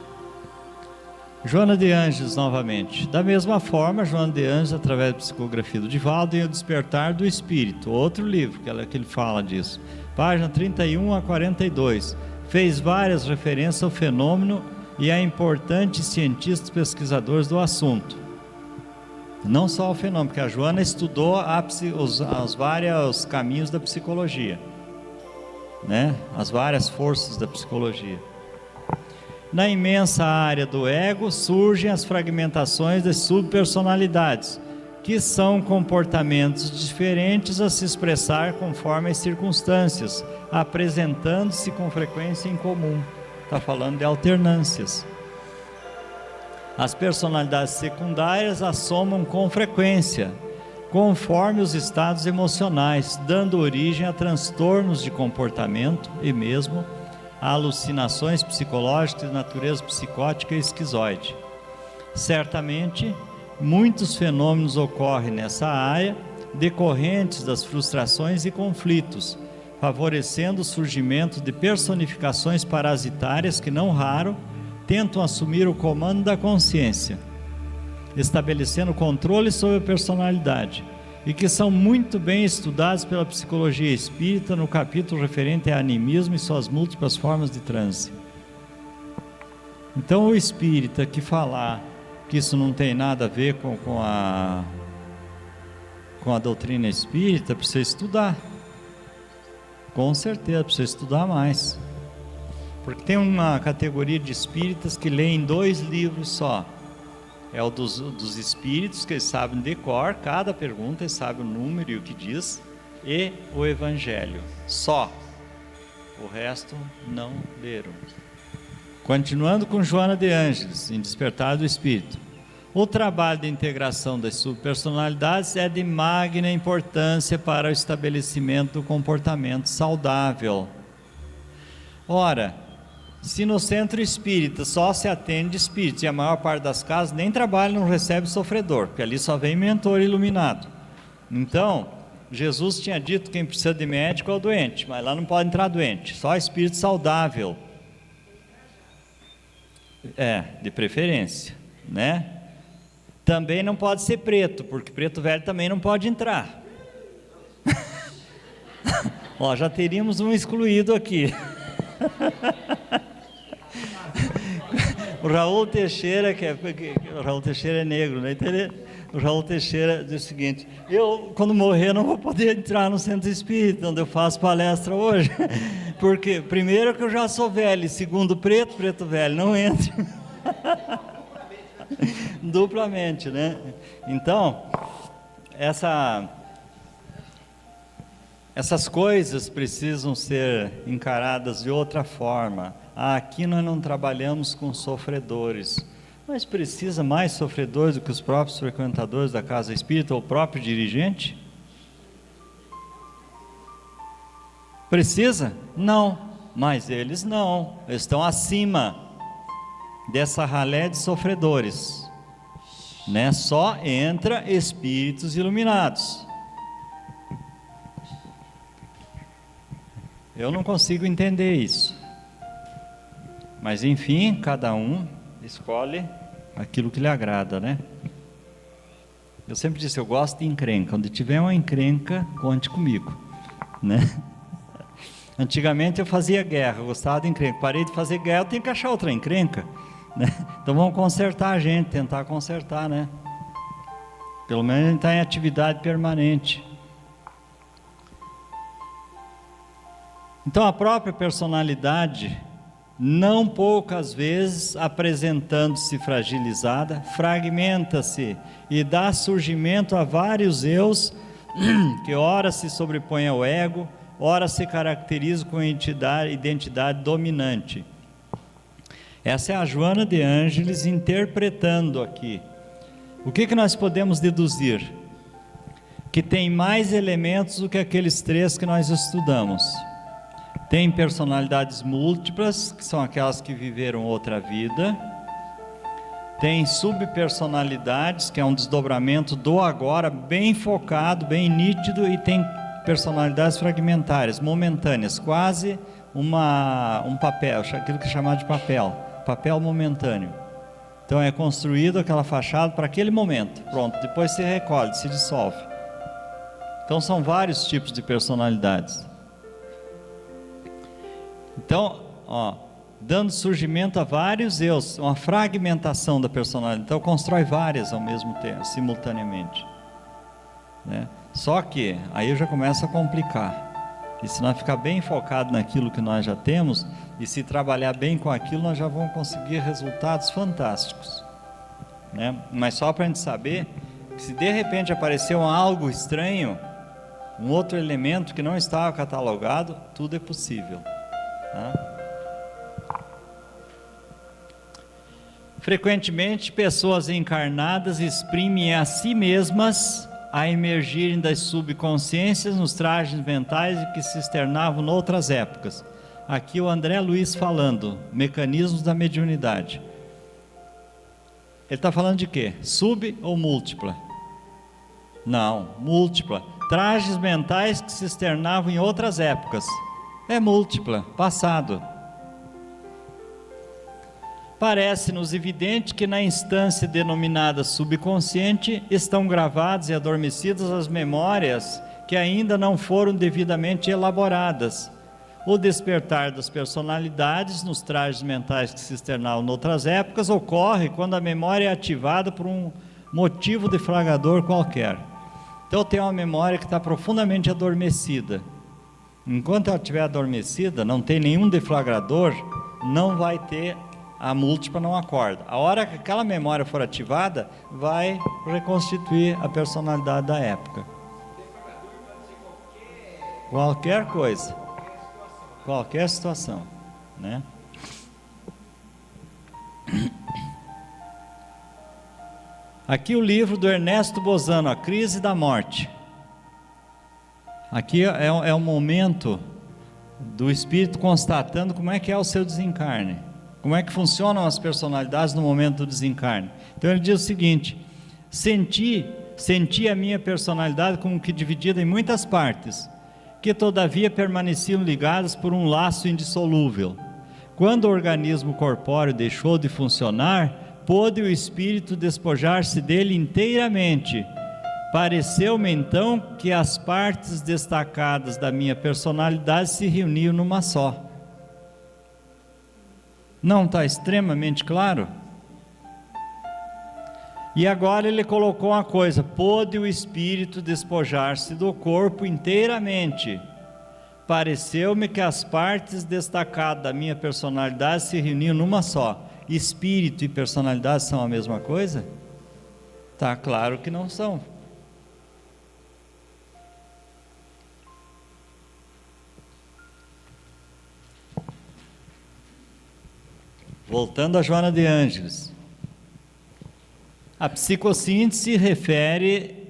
Joana de Ângeles, novamente. Da mesma forma, Joana de Ângeles, através da psicografia do Divaldo, e o Despertar do Espírito, outro livro que ele fala disso, página 31 a 42, fez várias referências ao fenômeno e a importantes cientistas pesquisadores do assunto. Não só o fenômeno, porque a Joana estudou os vários caminhos da psicologia, né? As várias forças da psicologia. Na imensa área do ego surgem as fragmentações de subpersonalidades, que são comportamentos diferentes a se expressar conforme as circunstâncias, apresentando-se com frequência em comum. Está falando de alternâncias. As personalidades secundárias assomam com frequência, conforme os estados emocionais, dando origem a transtornos de comportamento e mesmo a alucinações psicológicas de natureza psicótica e esquizoide. Certamente, muitos fenômenos ocorrem nessa área, decorrentes das frustrações e conflitos, favorecendo o surgimento de personificações parasitárias que, não raro, tentam assumir o comando da consciência, estabelecendo controle sobre a personalidade, e que são muito bem estudados pela psicologia espírita no capítulo referente a animismo e suas múltiplas formas de transe. Então, o espírita que falar que isso não tem nada a ver com a doutrina espírita, precisa estudar. Com certeza, precisa estudar mais. Porque tem uma categoria de espíritas que leem 2 livros só. É o dos espíritos, que eles sabem de cor, cada pergunta eles sabem o número e o que diz, e o Evangelho, só. O resto não leram. Continuando com Joana de Ângeles, em Despertar do Espírito. O trabalho de integração das subpersonalidades é de magna importância para o estabelecimento do comportamento saudável. Ora, se no centro espírita só se atende espíritos, e a maior parte das casas nem trabalha, não recebe sofredor, porque ali só vem mentor iluminado. Então, Jesus tinha dito que quem precisa de médico é o doente, mas lá não pode entrar doente, só espírito saudável. De preferência, né? Também não pode ser preto, porque preto velho também não pode entrar. Ó, já teríamos um excluído aqui. O Raul Teixeira, o Raul Teixeira é negro, né? O Raul Teixeira diz o seguinte: eu, quando morrer, não vou poder entrar no centro espírita, onde eu faço palestra hoje, porque, primeiro, que eu já sou velho, e segundo, preto velho, não entra. Duplamente, né? Então, essas coisas precisam ser encaradas de outra forma. Aqui nós não trabalhamos com sofredores, mas precisa mais sofredores do que os próprios frequentadores da casa espírita ou o próprio dirigente? Precisa? Não, mas eles não, eles estão acima dessa ralé de sofredores, né? Só entra espíritos iluminados. Eu não consigo entender isso, mas enfim, cada um escolhe aquilo que lhe agrada, né? Eu sempre disse, eu gosto de encrenca. Onde tiver uma encrenca, conte comigo, né? Antigamente eu fazia guerra, eu gostava de encrenca. Parei de fazer guerra, eu tenho que achar outra encrenca, né? Então vamos consertar a gente, tentar consertar, né? Pelo menos a gente está em atividade permanente. Então a própria personalidade, não poucas vezes apresentando-se fragilizada, fragmenta-se e dá surgimento a vários eus que ora se sobrepõem ao ego, ora se caracterizam com identidade dominante. Essa é a Joana de Ângeles interpretando aqui. O que nós podemos deduzir? Que tem mais elementos do que aqueles 3 que nós estudamos. Tem personalidades múltiplas, que são aquelas que viveram outra vida. Tem subpersonalidades, que é um desdobramento do agora, bem focado, bem nítido. E tem personalidades fragmentárias, momentâneas, quase um papel, aquilo que é chamado de papel momentâneo. Então é construído aquela fachada para aquele momento, pronto, depois se recolhe, se dissolve. Então são vários tipos de personalidades. Então, dando surgimento a vários eus, uma fragmentação da personalidade. Então constrói várias ao mesmo tempo, simultaneamente, né? Só que aí eu já começo a complicar. E se nós ficar bem focado naquilo que nós já temos, e se trabalhar bem com aquilo, nós já vamos conseguir resultados fantásticos, né? Mas só para a gente saber que se de repente apareceu algo estranho, um outro elemento que não estava catalogado, tudo é possível. Frequentemente, pessoas encarnadas exprimem a si mesmas a emergirem das subconsciências nos trajes mentais que se externavam em outras épocas. Aqui o André Luiz falando, mecanismos da mediunidade. Ele está falando de quê? Sub ou múltipla? Não, múltipla. trajes mentais que se externavam em outras épocas. É múltipla, passado. Parece-nos evidente que na instância denominada subconsciente estão gravadas e adormecidas as memórias que ainda não foram devidamente elaboradas. O despertar das personalidades nos trajes mentais que se externavam em outras épocas ocorre quando a memória é ativada por um motivo deflagrador qualquer. Então eu tenho uma memória que está profundamente adormecida. Enquanto ela estiver adormecida, não tem nenhum deflagrador, não vai ter, a múltipla não acorda. A hora que aquela memória for ativada, vai reconstituir a personalidade da época. Qualquer coisa, qualquer situação, né? Aqui o livro do Ernesto Bozano, A Crise da Morte. Aqui é um momento do espírito constatando como é que é o seu desencarne, como é que funcionam as personalidades no momento do desencarne. Então ele diz o seguinte: senti a minha personalidade como que dividida em muitas partes, que todavia permaneciam ligadas por um laço indissolúvel. Quando o organismo corpóreo deixou de funcionar, pôde o espírito despojar-se dele inteiramente. Pareceu-me então que as partes destacadas da minha personalidade se reuniam numa só. Não está extremamente claro? E agora ele colocou uma coisa: pôde o espírito despojar-se do corpo inteiramente. Pareceu-me que as partes destacadas da minha personalidade se reuniam numa só. Espírito e personalidade são a mesma coisa? Está claro que não são. Voltando a Joana de Ângeles, a psicossíntese refere-se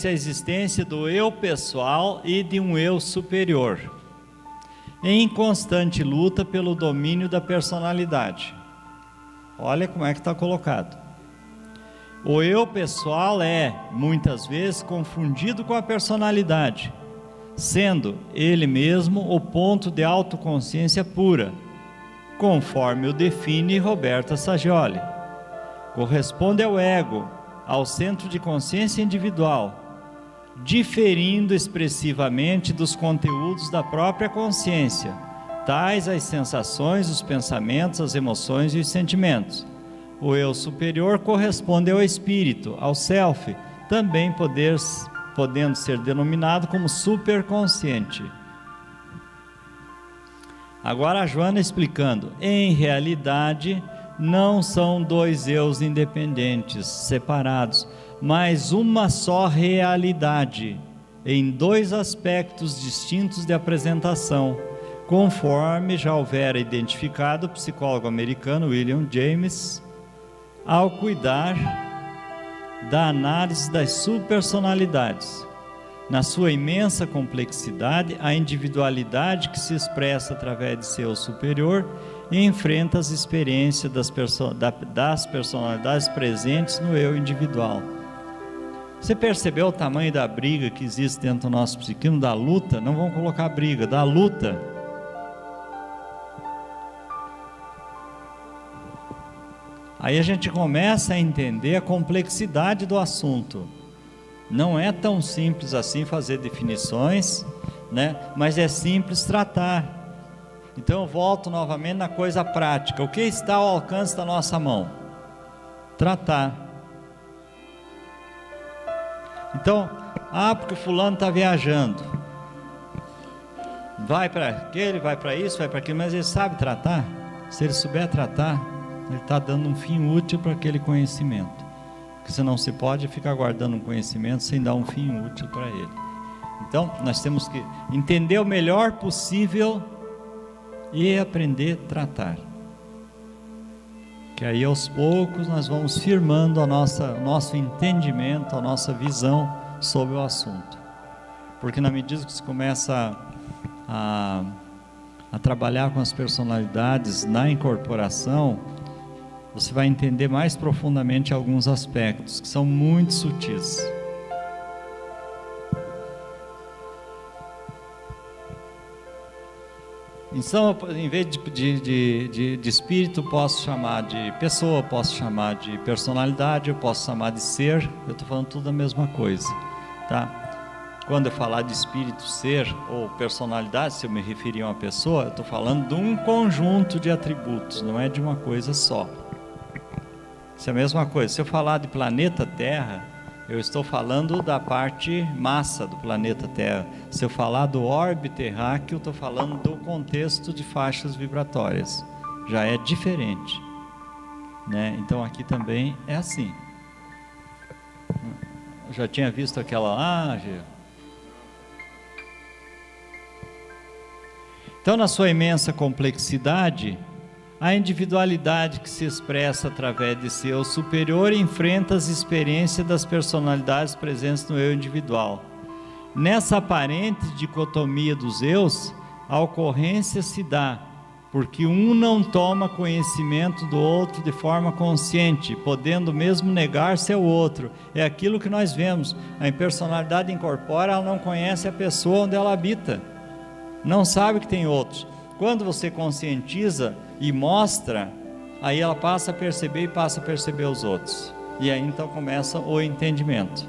à existência do eu pessoal e de um eu superior, em constante luta pelo domínio da personalidade. Olha como é que está colocado. O eu pessoal é, muitas vezes, confundido com a personalidade, sendo ele mesmo o ponto de autoconsciência pura, conforme o define Roberta Sagioli. Corresponde ao ego, ao centro de consciência individual, diferindo expressivamente dos conteúdos da própria consciência, tais as sensações, os pensamentos, as emoções e os sentimentos. O eu superior corresponde ao espírito, ao self, também podendo ser denominado como superconsciente. Agora a Joana explicando: em realidade não são dois eus independentes, separados, mas uma só realidade, em dois aspectos distintos de apresentação, conforme já houvera identificado o psicólogo americano William James, ao cuidar da análise das subpersonalidades. Na sua imensa complexidade, a individualidade que se expressa através de seu superior enfrenta as experiências das personalidades presentes no eu individual. Você percebeu o tamanho da briga que existe dentro do nosso psiquismo, da luta? Não vamos colocar briga, da luta. Aí a gente começa a entender a complexidade do assunto. Não é tão simples assim fazer definições, né? Mas é simples tratar. Então eu volto novamente na coisa prática. O que está ao alcance da nossa mão? Tratar. Então, porque fulano está viajando, vai para aquele, vai para isso, vai para aquilo, mas ele sabe tratar. Se ele souber tratar, ele está dando um fim útil para aquele conhecimento. Porque você não se pode ficar guardando um conhecimento sem dar um fim útil para ele. Então nós temos que entender o melhor possível e aprender a tratar, que aí aos poucos nós vamos firmando o nosso entendimento, a nossa visão sobre o assunto. Porque na medida que você começa a trabalhar com as personalidades na incorporação, você vai entender mais profundamente alguns aspectos que são muito sutis. Então, em vez de espírito, posso chamar de pessoa, posso chamar de personalidade, eu posso chamar de ser, eu estou falando tudo a mesma coisa, tá? Quando eu falar de espírito, ser ou personalidade, se eu me referir a uma pessoa, eu estou falando de um conjunto de atributos, não é de uma coisa só. Isso é a mesma coisa. Se eu falar de planeta Terra, eu estou falando da parte massa do planeta Terra. Se eu falar do orbe terráqueo, eu estou falando do contexto de faixas vibratórias. Já é diferente, né? Então aqui também é assim. Eu já tinha visto aquela lá, Então, na sua imensa complexidade, a individualidade que se expressa através de seu superior enfrenta as experiências das personalidades presentes no eu individual. Nessa aparente dicotomia dos eus, a ocorrência se dá, porque um não toma conhecimento do outro de forma consciente, podendo mesmo negar-se ao outro. É aquilo que nós vemos. A impersonalidade incorpora, ela não conhece a pessoa onde ela habita, não sabe que tem outros. Quando você conscientiza e mostra, aí ela passa a perceber e passa a perceber os outros, e aí então começa o entendimento.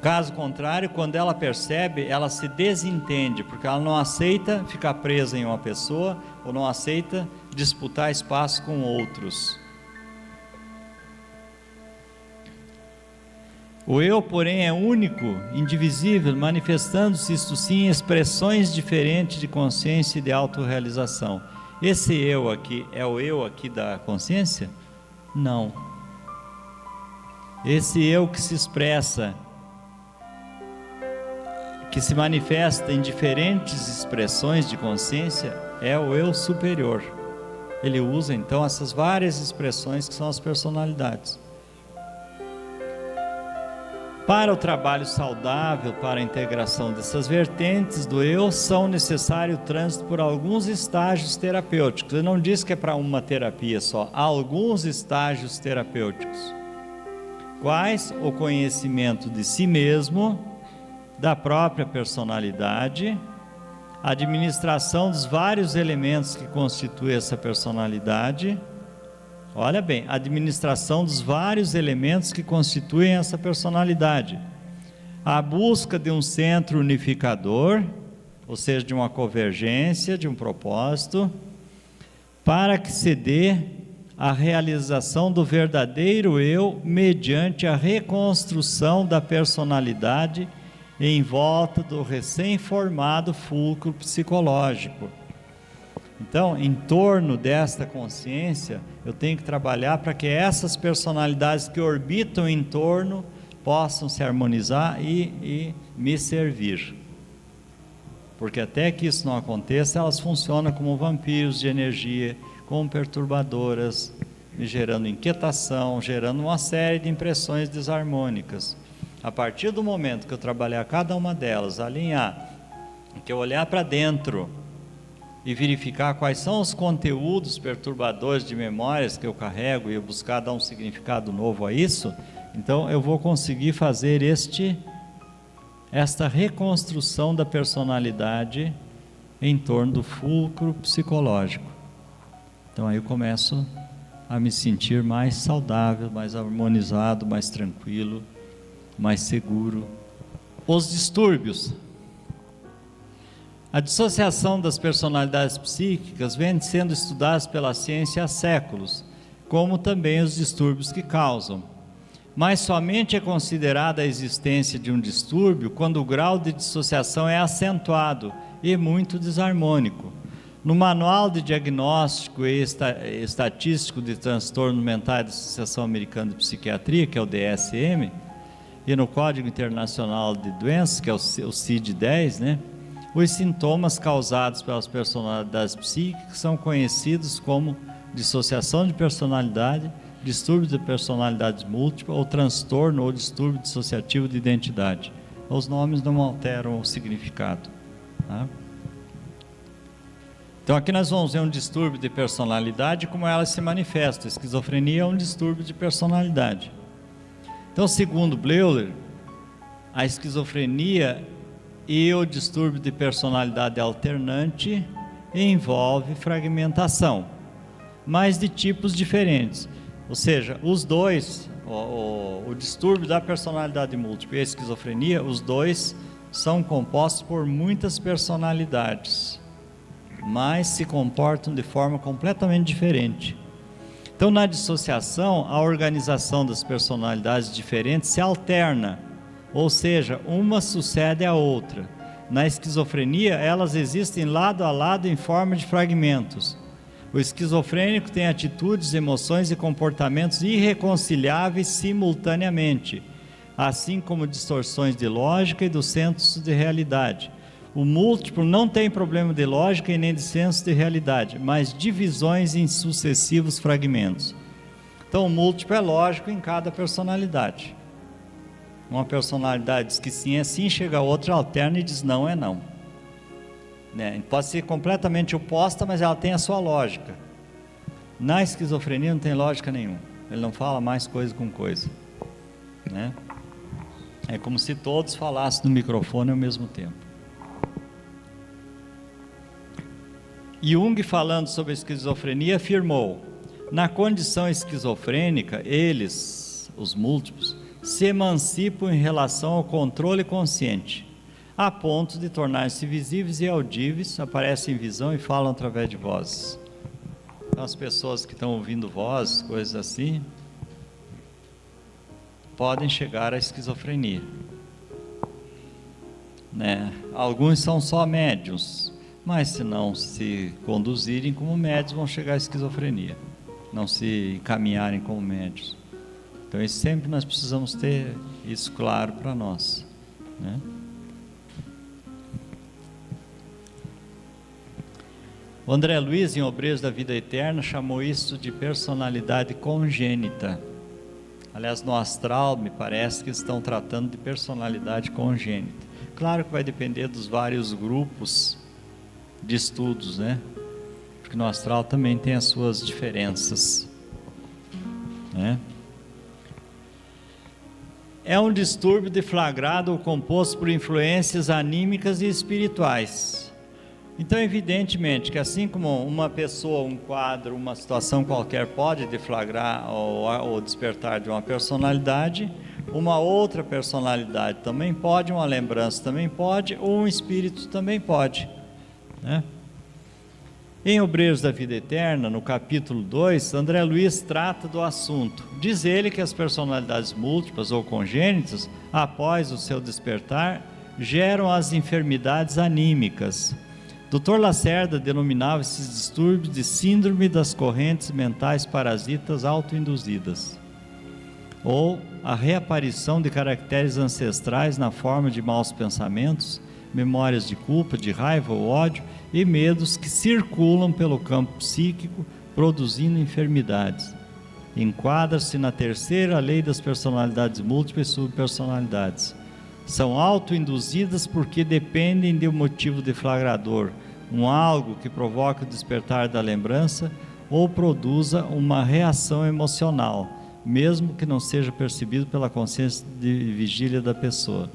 Caso contrário, quando ela percebe, ela se desentende, porque ela não aceita ficar presa em uma pessoa, ou não aceita disputar espaço com outros. O eu, porém, é único, indivisível, manifestando-se, isto sim, em expressões diferentes de consciência e de autorrealização. Esse eu aqui é o eu aqui da consciência? Não. Esse eu que se expressa, que se manifesta em diferentes expressões de consciência, é o eu superior. Ele usa então essas várias expressões que são as personalidades. Para o trabalho saudável, para a integração dessas vertentes do eu, são necessários o trânsito por alguns estágios terapêuticos. Ele não diz que é para uma terapia só, há alguns estágios terapêuticos. Quais? O conhecimento de si mesmo, da própria personalidade, a administração dos vários elementos que constituem essa personalidade. Olha bem, a administração dos vários elementos que constituem essa personalidade. A busca de um centro unificador, ou seja, de uma convergência, de um propósito, para que se dê a realização do verdadeiro eu mediante a reconstrução da personalidade em volta do recém-formado fulcro psicológico. Então, em torno desta consciência, eu tenho que trabalhar para que essas personalidades que orbitam em torno possam se harmonizar e me servir. Porque até que isso não aconteça, elas funcionam como vampiros de energia, como perturbadoras, me gerando inquietação, gerando uma série de impressões desarmônicas. A partir do momento que eu trabalhar cada uma delas, alinhar, que eu olhar para dentro e verificar quais são os conteúdos perturbadores de memórias que eu carrego e eu buscar dar um significado novo a isso, então eu vou conseguir fazer esta reconstrução da personalidade em torno do fulcro psicológico. Então aí eu começo a me sentir mais saudável, mais harmonizado, mais tranquilo, mais seguro. Os distúrbios. A dissociação das personalidades psíquicas vem sendo estudadas pela ciência há séculos, como também os distúrbios que causam. Mas somente é considerada a existência de um distúrbio quando o grau de dissociação é acentuado e muito desarmônico. No Manual de Diagnóstico e Estatístico de Transtornos Mentais da Associação Americana de Psiquiatria, que é o DSM, e no Código Internacional de Doenças, que é o CID-10, né? Os sintomas causados pelas personalidades psíquicas são conhecidos como dissociação de personalidade, distúrbio de personalidade múltipla, ou transtorno ou distúrbio dissociativo de identidade. Os nomes não alteram o significado, tá? Então aqui nós vamos ver um distúrbio de personalidade, como ela se manifesta. A esquizofrenia é um distúrbio de personalidade. Então, segundo Bleuler, a esquizofrenia E o distúrbio de personalidade alternante envolve fragmentação, mas de tipos diferentes. Ou seja, os dois, o distúrbio da personalidade múltipla e a esquizofrenia, os dois são compostos por muitas personalidades, mas se comportam de forma completamente diferente. Então, na dissociação, a organização das personalidades diferentes se alterna, ou seja, uma sucede à outra. Na esquizofrenia, elas existem lado a lado em forma de fragmentos. O esquizofrênico tem atitudes, emoções e comportamentos irreconciliáveis simultaneamente, assim como distorções de lógica e do senso de realidade. O múltiplo não tem problema de lógica e nem de senso de realidade, mas divisões em sucessivos fragmentos. Então, o múltiplo é lógico em cada personalidade. Uma personalidade diz que sim é sim, chega a outra, alterna e diz não é não. Né? Pode ser completamente oposta, mas ela tem a sua lógica. Na esquizofrenia não tem lógica nenhuma. Ele não fala mais coisa com coisa. Né? É como se todos falassem no microfone ao mesmo tempo. Jung, falando sobre a esquizofrenia, afirmou: na condição esquizofrênica, eles, os múltiplos, se emancipam em relação ao controle consciente, a ponto de tornar-se visíveis e audíveis, aparecem em visão e falam através de vozes. Então, as pessoas que estão ouvindo vozes, coisas assim, podem chegar à esquizofrenia. Né? Alguns são só médiuns, mas se não se conduzirem como médios, vão chegar à esquizofrenia, não se encaminharem como médios. Então, isso sempre nós precisamos ter isso claro para nós, né? O André Luiz, em Obreiros da Vida Eterna, chamou isso de personalidade congênita. Aliás, no astral, me parece que estão tratando de personalidade congênita. Claro que vai depender dos vários grupos de estudos, né? Porque no astral também tem as suas diferenças, né? É um distúrbio deflagrado ou composto por influências anímicas e espirituais. Então, evidentemente que assim como uma pessoa, um quadro, uma situação qualquer pode deflagrar ou despertar de uma personalidade, uma outra personalidade também pode, uma lembrança também pode, ou um espírito também pode, né? Em Obreiros da Vida Eterna, no capítulo 2, André Luiz trata do assunto. Diz ele que as personalidades múltiplas ou congênitas, após o seu despertar, geram as enfermidades anímicas. Dr. Lacerda denominava esses distúrbios de síndrome das correntes mentais parasitas autoinduzidas, ou a reaparição de caracteres ancestrais na forma de maus pensamentos, memórias de culpa, de raiva ou ódio e medos que circulam pelo campo psíquico, produzindo enfermidades. Enquadra-se na terceira lei das personalidades múltiplas e subpersonalidades. São autoinduzidas porque dependem de um motivo deflagrador, algo que provoca o despertar da lembrança ou produza uma reação emocional, mesmo que não seja percebido pela consciência de vigília da pessoa.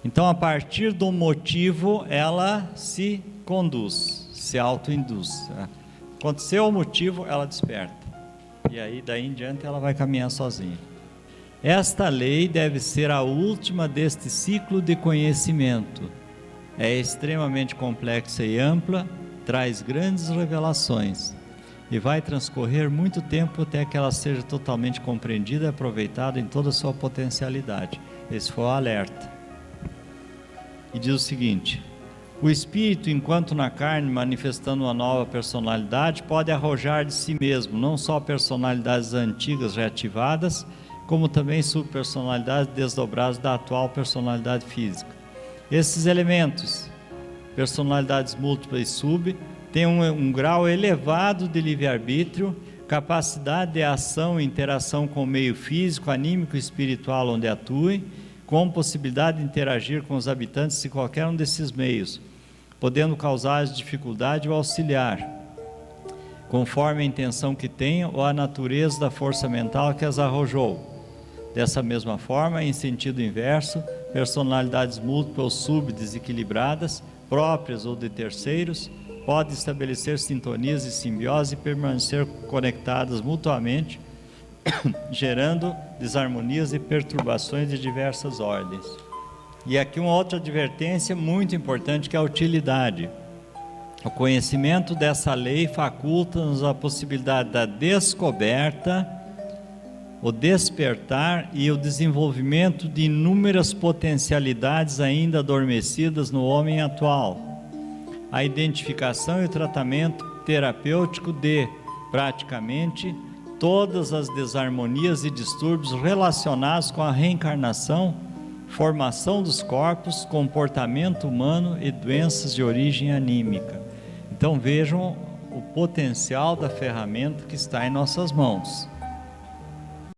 Então, a partir do motivo, ela se conduz, se autoinduz. Aconteceu o motivo, ela desperta. E aí, daí em diante, ela vai caminhar sozinha. Esta lei deve ser a última deste ciclo de conhecimento. É extremamente complexa e ampla, traz grandes revelações. E vai transcorrer muito tempo até que ela seja totalmente compreendida e aproveitada em toda a sua potencialidade. Esse foi o alerta. E diz o seguinte: o espírito, enquanto na carne, manifestando uma nova personalidade, pode arrojar de si mesmo, não só personalidades antigas reativadas, como também subpersonalidades desdobradas da atual personalidade física. Esses elementos, personalidades múltiplas e sub, têm um grau elevado de livre-arbítrio, capacidade de ação e interação com o meio físico, anímico e espiritual onde atuem, com possibilidade de interagir com os habitantes de qualquer um desses meios, podendo causar dificuldade ou auxiliar, conforme a intenção que tenham ou a natureza da força mental que as arrojou. Dessa mesma forma, em sentido inverso, personalidades múltiplas ou subdesequilibradas, próprias ou de terceiros, podem estabelecer sintonias e simbiose e permanecer conectadas mutuamente, gerando desarmonias e perturbações de diversas ordens. E aqui uma outra advertência muito importante, que é a utilidade. O conhecimento dessa lei faculta-nos a possibilidade da descoberta, o despertar e o desenvolvimento de inúmeras potencialidades ainda adormecidas no homem atual. A identificação e o tratamento terapêutico de, praticamente, todas as desarmonias e distúrbios relacionados com a reencarnação, formação dos corpos, comportamento humano e doenças de origem anímica. Então vejam o potencial da ferramenta que está em nossas mãos.